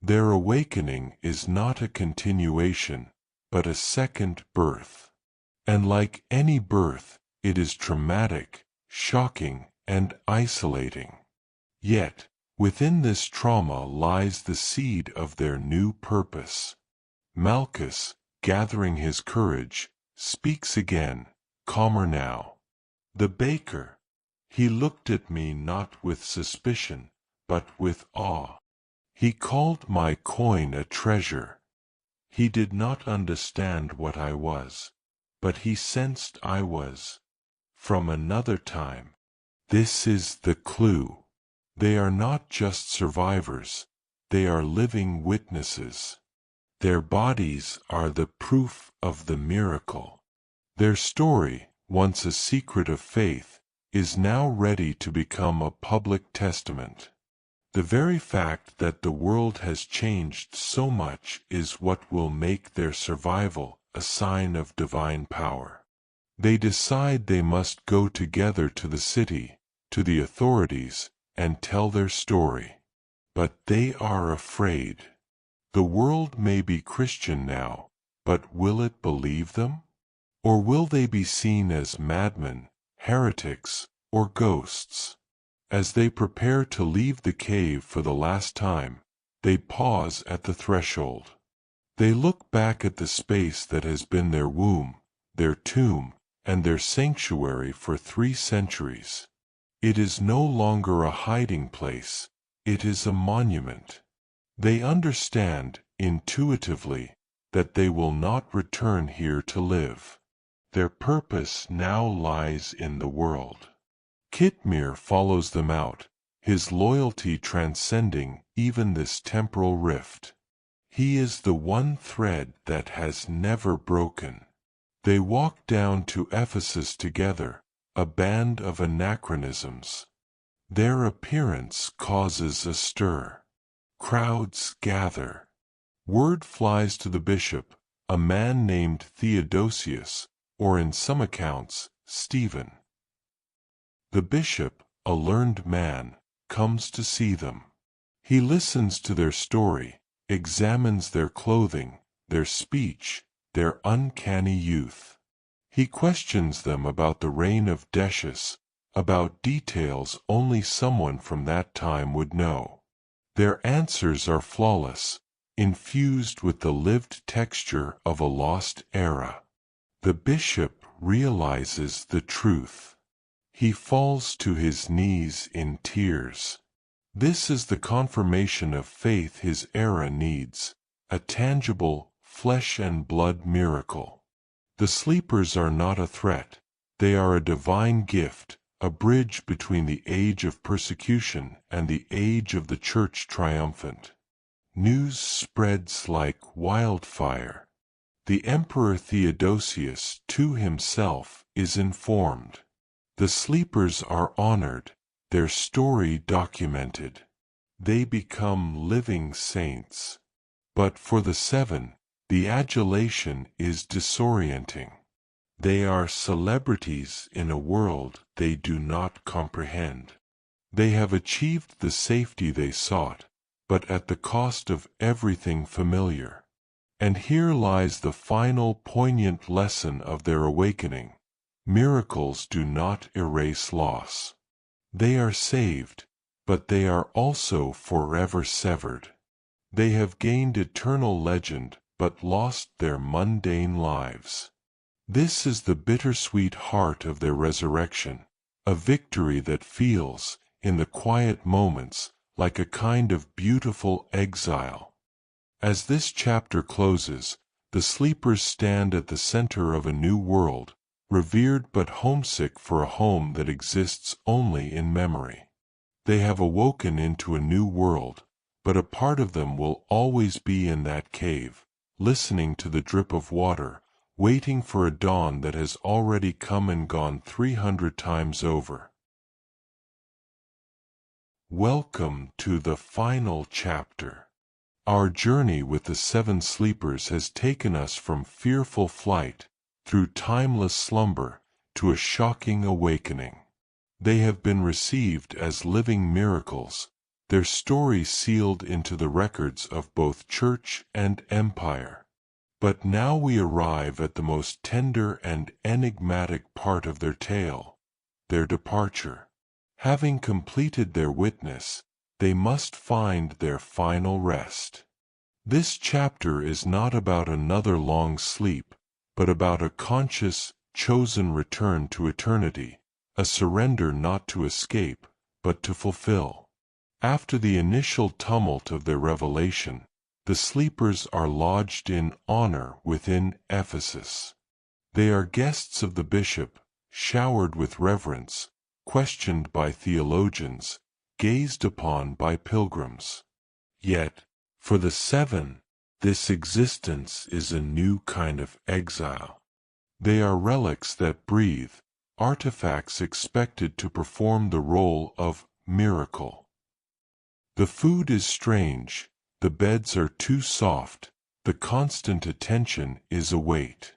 Their awakening is not a continuation, but a second birth. And like any birth, it is traumatic, shocking, and isolating. Yet, within this trauma lies the seed of their new purpose. Malchus, gathering his courage, speaks again, calmer now. The baker. He looked at me not with suspicion, but with awe. He called my coin a treasure. He did not understand what I was, but he sensed I was from another time. This is the clue. They are not just survivors, they are living witnesses. Their bodies are the proof of the miracle. Their story, once a secret of faith, is now ready to become a public testament. The very fact that the world has changed so much is what will make their survival a sign of divine power. They decide they must go together to the city, to the authorities, and tell their story. But they are afraid. The world may be Christian now, but will it believe them? Or will they be seen as madmen, heretics, or ghosts? As they prepare to leave the cave for the last time, they pause at the threshold. They look back at the space that has been their womb, their tomb, and their sanctuary for 3 centuries. It is no longer a hiding place, it is a monument. They understand, intuitively, that they will not return here to live. Their purpose now lies in the world. Kitmir follows them out, his loyalty transcending even this temporal rift. He is the one thread that has never broken. They walk down to Ephesus together, a band of anachronisms. Their appearance causes a stir. Crowds gather. Word flies to the bishop, a man named Theodosius, or in some accounts, Stephen. The bishop, a learned man, comes to see them. He listens to their story, examines their clothing, their speech, their uncanny youth. He questions them about the reign of Decius, about details only someone from that time would know. Their answers are flawless, infused with the lived texture of a lost era. The bishop realizes the truth. He falls to his knees in tears. This is the confirmation of faith his era needs, a tangible, flesh and blood miracle. The sleepers are not a threat, they are a divine gift, a bridge between the age of persecution and the age of the Church triumphant. News spreads like wildfire. The Emperor Theodosius, too, himself, is informed. The sleepers are honored, their story documented. They become living saints. But for the 7, the adulation is disorienting. They are celebrities in a world they do not comprehend. They have achieved the safety they sought, but at the cost of everything familiar. And here lies the final poignant lesson of their awakening. Miracles do not erase loss. They are saved, but they are also forever severed. They have gained eternal legend, but lost their mundane lives. This is the bittersweet heart of their resurrection, a victory that feels, in the quiet moments, like a kind of beautiful exile. As this chapter closes, the sleepers stand at the center of a new world, revered but homesick for a home that exists only in memory. They have awoken into a new world, but a part of them will always be in that cave, listening to the drip of water, waiting for a dawn that has already come and gone 300 times over. Welcome to the final chapter. Our journey with the 7 sleepers has taken us from fearful flight, through timeless slumber, to a shocking awakening. They have been received as living miracles, their story sealed into the records of both church and empire. But now we arrive at the most tender and enigmatic part of their tale, their departure. Having completed their witness, they must find their final rest. This chapter is not about another long sleep, but about a conscious, chosen return to eternity, a surrender not to escape, but to fulfill. After the initial tumult of their revelation, the sleepers are lodged in honor within Ephesus. They are guests of the bishop, showered with reverence, questioned by theologians, gazed upon by pilgrims. Yet, for the 7, this existence is a new kind of exile. They are relics that breathe, artifacts expected to perform the role of miracle. The food is strange, the beds are too soft, the constant attention is a weight.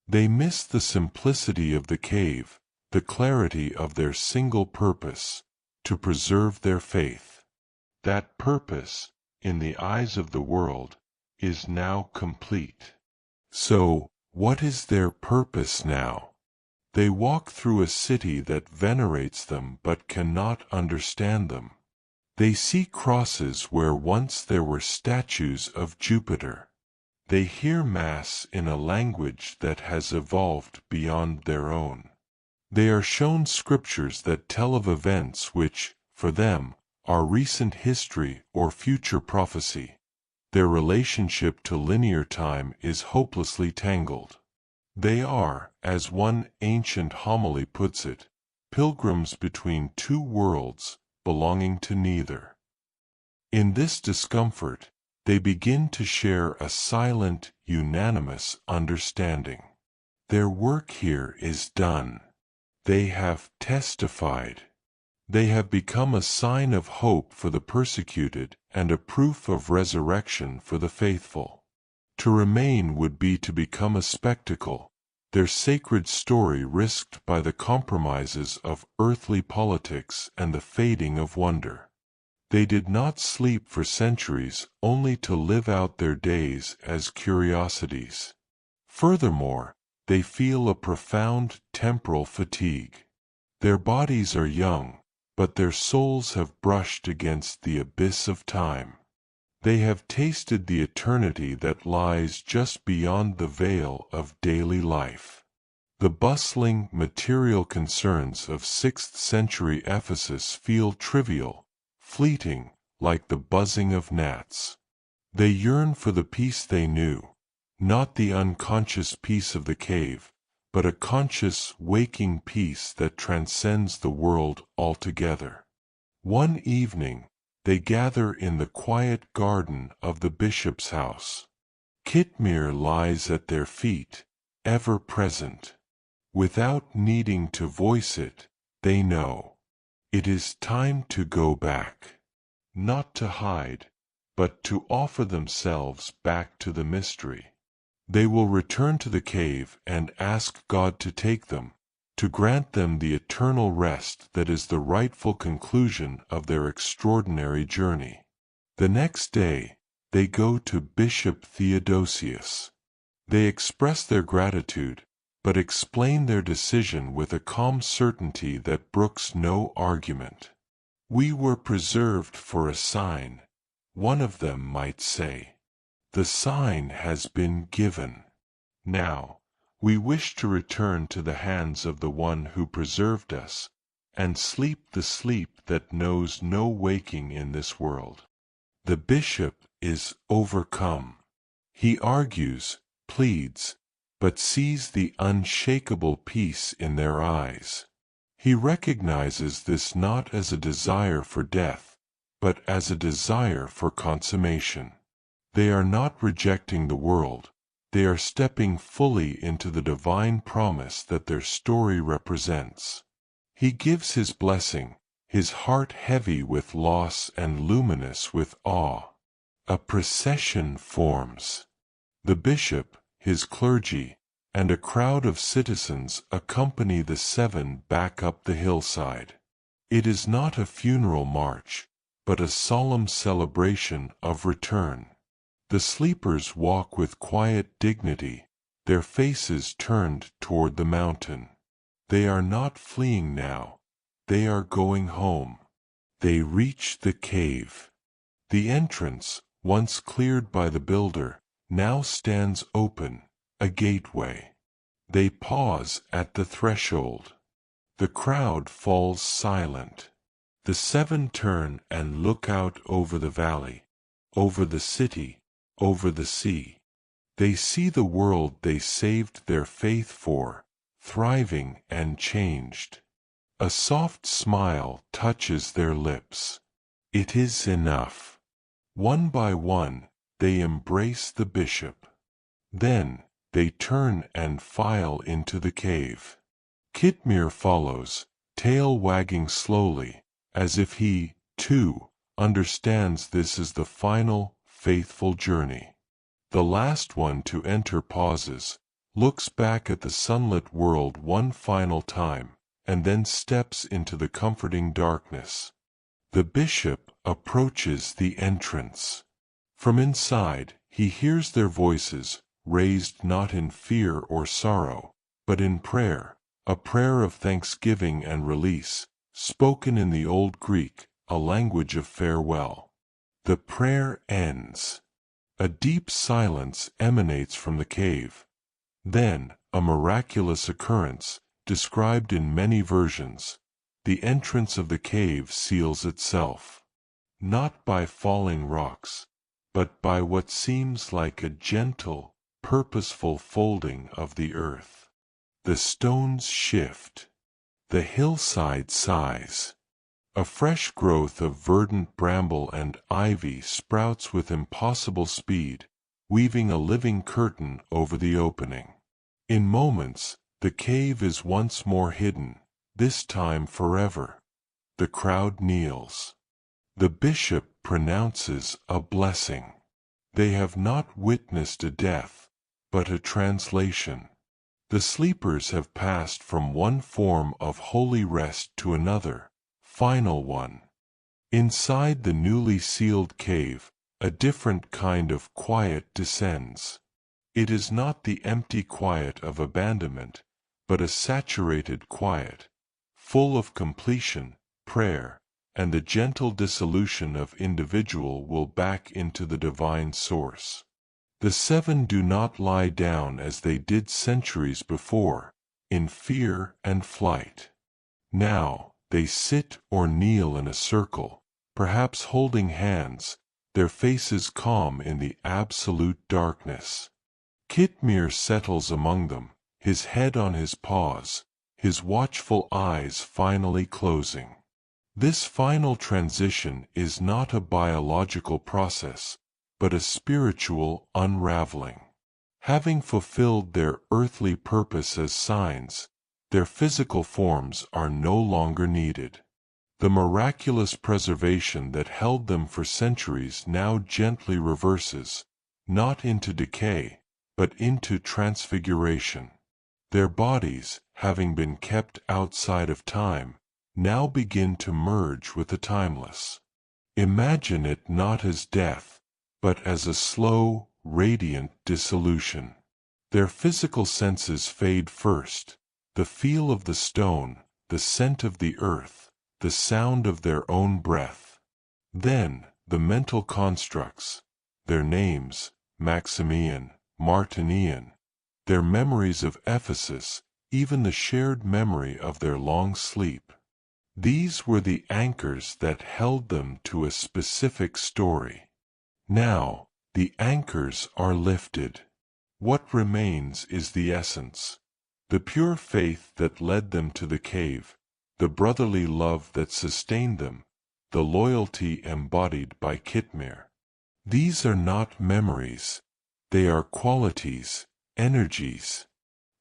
They miss the simplicity of the cave, the clarity of their single purpose, to preserve their faith. That purpose, in the eyes of the world, is now complete. So, what is their purpose now? They walk through a city that venerates them but cannot understand them. They see crosses where once there were statues of Jupiter. They hear Mass in a language that has evolved beyond their own. They are shown scriptures that tell of events which, for them, are recent history or future prophecy. Their relationship to linear time is hopelessly tangled. They are, as one ancient homily puts it, pilgrims between 2 worlds, belonging to neither. In this discomfort, they begin to share a silent, unanimous understanding. Their work here is done. They have testified. They have become a sign of hope for the persecuted and a proof of resurrection for the faithful. To remain would be to become a spectacle, their sacred story risked by the compromises of earthly politics and the fading of wonder. They did not sleep for centuries only to live out their days as curiosities. Furthermore, they feel a profound temporal fatigue. Their bodies are young, but their souls have brushed against the abyss of time. They have tasted the eternity that lies just beyond the veil of daily life. The bustling, material concerns of 6th century Ephesus feel trivial, fleeting, like the buzzing of gnats. They yearn for the peace they knew, not the unconscious peace of the cave, but a conscious, waking peace that transcends the world altogether. One evening, they gather in the quiet garden of the bishop's house. Kitmir lies at their feet, ever present. Without needing to voice it, they know. It is time to go back. Not to hide, but to offer themselves back to the mystery. They will return to the cave and ask God to take them, to grant them the eternal rest that is the rightful conclusion of their extraordinary journey. The next day, they go to Bishop Theodosius. They express their gratitude, but explain their decision with a calm certainty that brooks no argument. We were preserved for a sign, one of them might say. The sign has been given. Now, We wish to return to the hands of the one who preserved us, and sleep the sleep that knows no waking in this world. The bishop is overcome. He argues, pleads, but sees the unshakable peace in their eyes. He recognizes this not as a desire for death, but as a desire for consummation. They are not rejecting the world, they are stepping fully into the divine promise that their story represents. He gives his blessing, his heart heavy with loss and luminous with awe. A procession forms. The bishop, his clergy, and a crowd of citizens accompany the seven back up the hillside. It is not a funeral march, but a solemn celebration of return. The sleepers walk with quiet dignity, their faces turned toward the mountain. They are not fleeing now, they are going home. They reach the cave. The entrance, once cleared by the builder, now stands open, a gateway. They pause at the threshold. The crowd falls silent. The seven turn and look out over the valley, over the city, over the sea. They see the world they saved their faith for, thriving and changed. A soft smile touches their lips. It is enough. One by one, they embrace the bishop. Then, they turn and file into the cave. Kitmir follows, tail wagging slowly, as if he, too, understands this is the final, faithful journey. The last one to enter pauses, looks back at the sunlit world one final time, and then steps into the comforting darkness. The bishop approaches the entrance. From inside, he hears their voices, raised not in fear or sorrow, but in prayer, a prayer of thanksgiving and release, spoken in the Old Greek, a language of farewell. The prayer ends. A deep silence emanates from the cave. Then, a miraculous occurrence, described in many versions. The entrance of the cave seals itself. Not by falling rocks, but by what seems like a gentle, purposeful folding of the earth. The stones shift. The hillside sighs. A fresh growth of verdant bramble and ivy sprouts with impossible speed, weaving a living curtain over the opening. In moments, the cave is once more hidden, this time forever. The crowd kneels. The bishop pronounces a blessing. They have not witnessed a death, but a translation. The sleepers have passed from one form of holy rest to another, final one. Inside the newly sealed cave, a different kind of quiet descends. It is not the empty quiet of abandonment, but a saturated quiet, full of completion, prayer, and the gentle dissolution of individual will back into the divine source. The seven do not lie down as they did centuries before, in fear and flight. Now, they sit or kneel in a circle, perhaps holding hands, their faces calm in the absolute darkness. Kitmir settles among them, his head on his paws, his watchful eyes finally closing. This final transition is not a biological process, but a spiritual unraveling. Having fulfilled their earthly purpose as signs, their physical forms are no longer needed. The miraculous preservation that held them for centuries now gently reverses, not into decay, but into transfiguration. Their bodies, having been kept outside of time, now begin to merge with the timeless. Imagine it not as death, but as a slow, radiant dissolution. Their physical senses fade first, the feel of the stone, the scent of the earth, the sound of their own breath. Then, the mental constructs, their names, Maximian, Martinian, their memories of Ephesus, even the shared memory of their long sleep. These were the anchors that held them to a specific story. Now, the anchors are lifted. What remains is the essence, the pure faith that led them to the cave, the brotherly love that sustained them, the loyalty embodied by Kitmir. These are not memories, they are qualities, energies.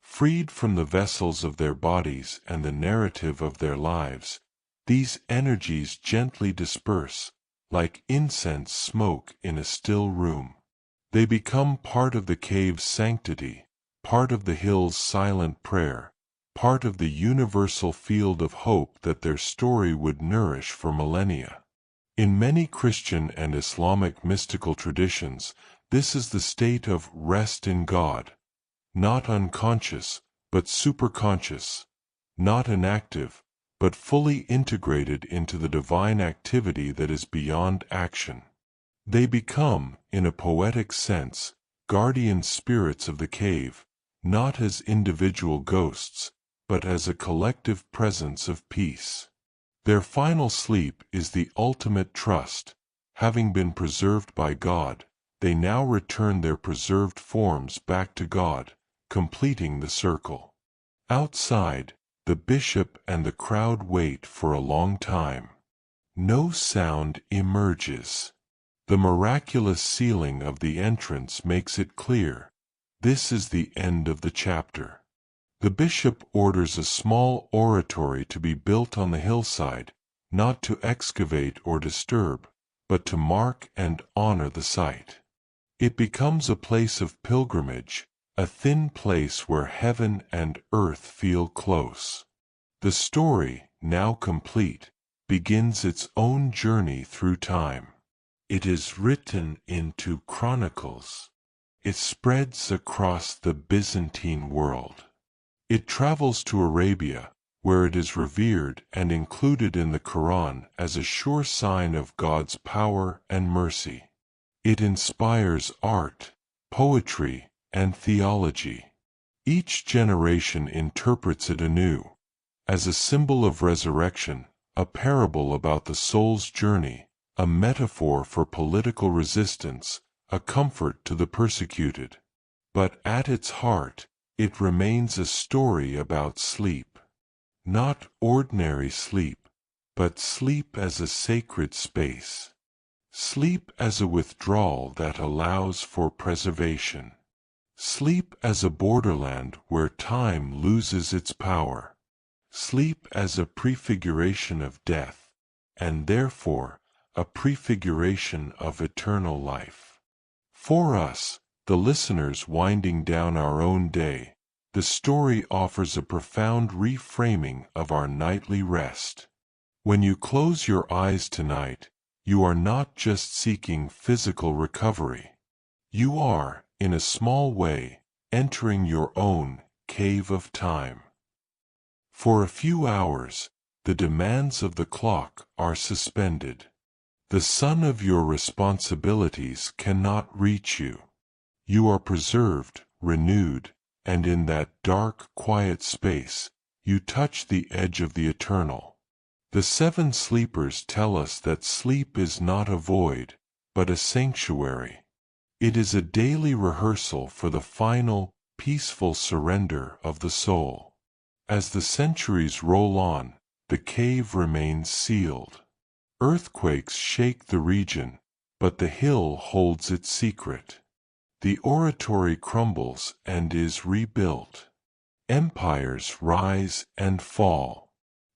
Freed from the vessels of their bodies and the narrative of their lives, these energies gently disperse, like incense smoke in a still room. They become part of the cave's sanctity, part of the hill's silent prayer, part of the universal field of hope that their story would nourish for millennia. In many Christian and Islamic mystical traditions, this is the state of rest in God. Not unconscious, but superconscious, not inactive, but fully integrated into the divine activity that is beyond action. They become, in a poetic sense, guardian spirits of the cave, not as individual ghosts, but as a collective presence of peace. Their final sleep is the ultimate trust. Having been preserved by God, they now return their preserved forms back to God, completing the circle. Outside, the bishop and the crowd wait for a long time. No sound emerges. The miraculous sealing of the entrance makes it clear. This is the end of the chapter. The bishop orders a small oratory to be built on the hillside, not to excavate or disturb, but to mark and honor the site. It becomes a place of pilgrimage, a thin place where heaven and earth feel close. The story, now complete, begins its own journey through time. It is written into chronicles. It spreads across the Byzantine world. It travels to Arabia, where it is revered and included in the Quran as a sure sign of God's power and mercy. It inspires art, poetry, and theology. Each generation interprets it anew, as a symbol of resurrection, a parable about the soul's journey, a metaphor for political resistance, a comfort to the persecuted. But at its heart, it remains a story about sleep. Not ordinary sleep, but sleep as a sacred space. Sleep as a withdrawal that allows for preservation. Sleep as a borderland where time loses its power. Sleep as a prefiguration of death, and therefore a prefiguration of eternal life. For us, the listeners winding down our own day, the story offers a profound reframing of our nightly rest. When you close your eyes tonight, you are not just seeking physical recovery. You are, in a small way, entering your own cave of time. For a few hours, the demands of the clock are suspended. The sun of your responsibilities cannot reach you. You are preserved, renewed, and in that dark, quiet space, you touch the edge of the eternal. The seven sleepers tell us that sleep is not a void, but a sanctuary. It is a daily rehearsal for the final, peaceful surrender of the soul. As the centuries roll on, the cave remains sealed. Earthquakes shake the region, but the hill holds its secret. The oratory crumbles and is rebuilt. Empires rise and fall.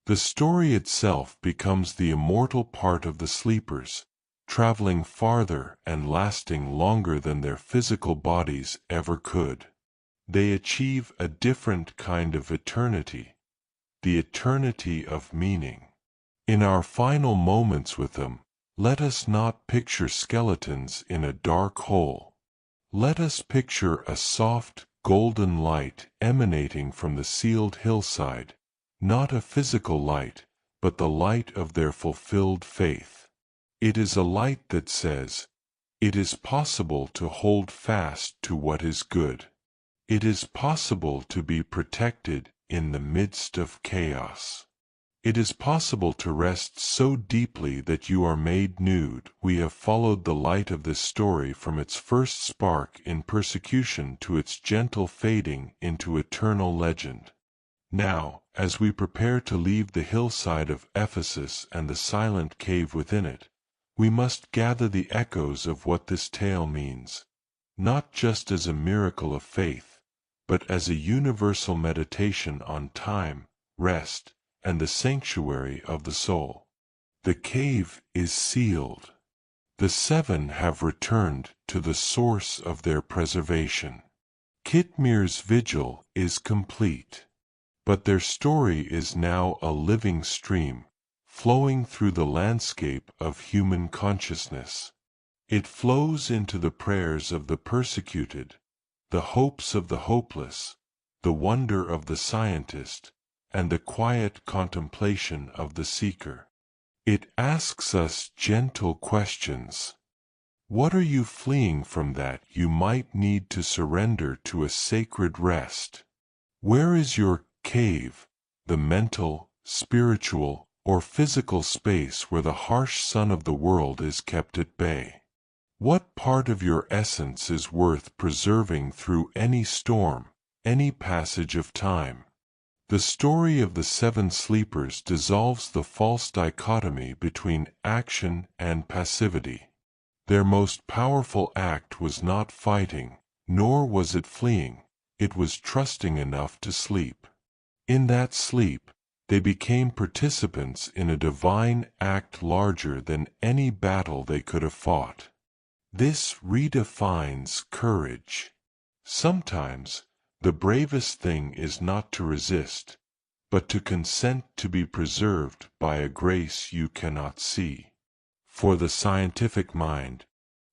The story itself becomes the immortal part of the sleepers, traveling farther and lasting longer than their physical bodies ever could. They achieve a different kind of eternity, the eternity of meaning. In our final moments with them, let us not picture skeletons in a dark hole. Let us picture a soft, golden light emanating from the sealed hillside, not a physical light, but the light of their fulfilled faith. It is a light that says, "It is possible to hold fast to what is good." It is possible to be protected in the midst of chaos. It is possible to rest so deeply that you are made nude. We have followed the light of this story from its first spark in persecution to its gentle fading into eternal legend. Now, as we prepare to leave the hillside of Ephesus and the silent cave within it, we must gather the echoes of what this tale means, not just as a miracle of faith, but as a universal meditation on time, rest, and the sanctuary of the soul. The cave is sealed. The seven have returned to the source of their preservation. Kitmir's vigil is complete. But their story is now a living stream, flowing through the landscape of human consciousness. It flows into the prayers of the persecuted, the hopes of the hopeless, the wonder of the scientist, and the quiet contemplation of the seeker. It asks us gentle questions. What are you fleeing from that you might need to surrender to a sacred rest? Where is your cave, the mental, spiritual, or physical space where the harsh sun of the world is kept at bay? What part of your essence is worth preserving through any storm, any passage of time? The story of the seven sleepers dissolves the false dichotomy between action and passivity. Their most powerful act was not fighting, nor was it fleeing, it was trusting enough to sleep. In that sleep, they became participants in a divine act larger than any battle they could have fought. This redefines courage. Sometimes, the bravest thing is not to resist, but to consent to be preserved by a grace you cannot see. For the scientific mind,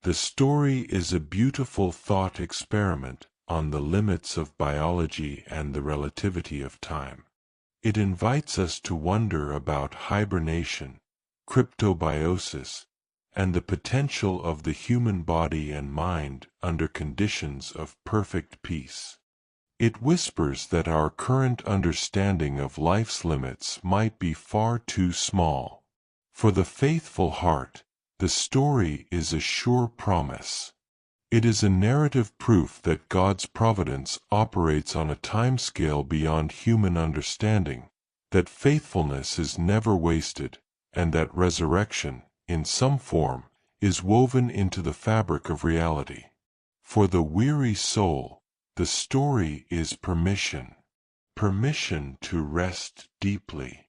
the story is a beautiful thought experiment on the limits of biology and the relativity of time. It invites us to wonder about hibernation, cryptobiosis, and the potential of the human body and mind under conditions of perfect peace. It whispers that our current understanding of life's limits might be far too small. For the faithful heart, the story is a sure promise. It is a narrative proof that God's providence operates on a timescale beyond human understanding, that faithfulness is never wasted, and that resurrection, in some form, is woven into the fabric of reality. For the weary soul, the story is permission. Permission to rest deeply.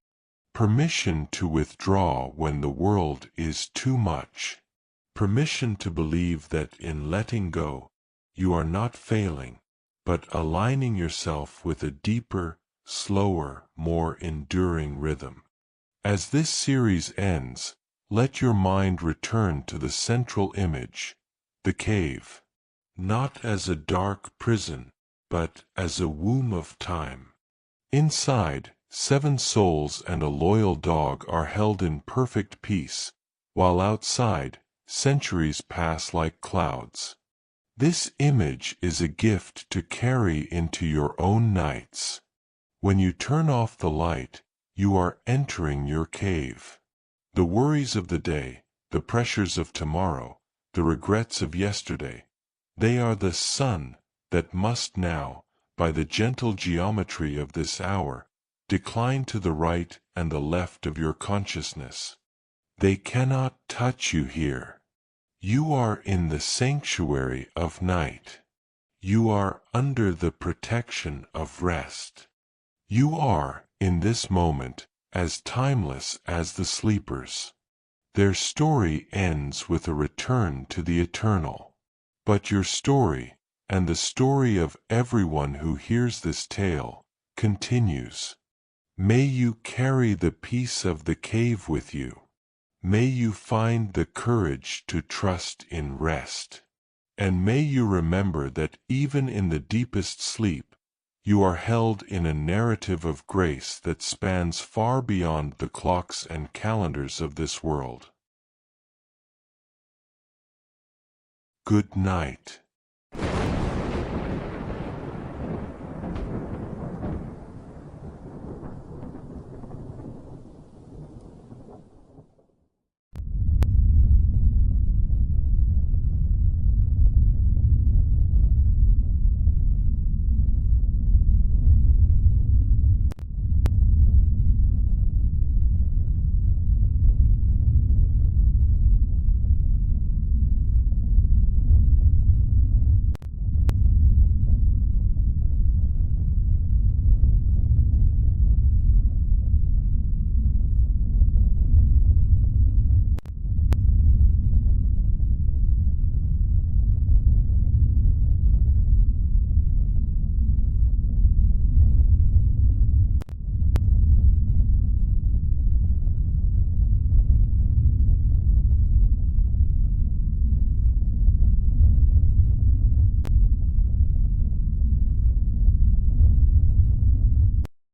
Permission to withdraw when the world is too much. Permission to believe that in letting go, you are not failing, but aligning yourself with a deeper, slower, more enduring rhythm. As this series ends, let your mind return to the central image, the cave, not as a dark prison, but as a womb of time. Inside, 7 souls and a loyal dog are held in perfect peace, while outside, centuries pass like clouds. This image is a gift to carry into your own nights. When you turn off the light, you are entering your cave. The worries of the day, the pressures of tomorrow, the regrets of yesterday, they are the sun that must now, by the gentle geometry of this hour, decline to the right and the left of your consciousness. They cannot touch you here. You are in the sanctuary of night. You are under the protection of rest. You are, in this moment, as timeless as the sleepers. Their story ends with a return to the eternal. But your story, and the story of everyone who hears this tale, continues. May you carry the peace of the cave with you. May you find the courage to trust in rest. And may you remember that even in the deepest sleep, you are held in a narrative of grace that spans far beyond the clocks and calendars of this world. Good night.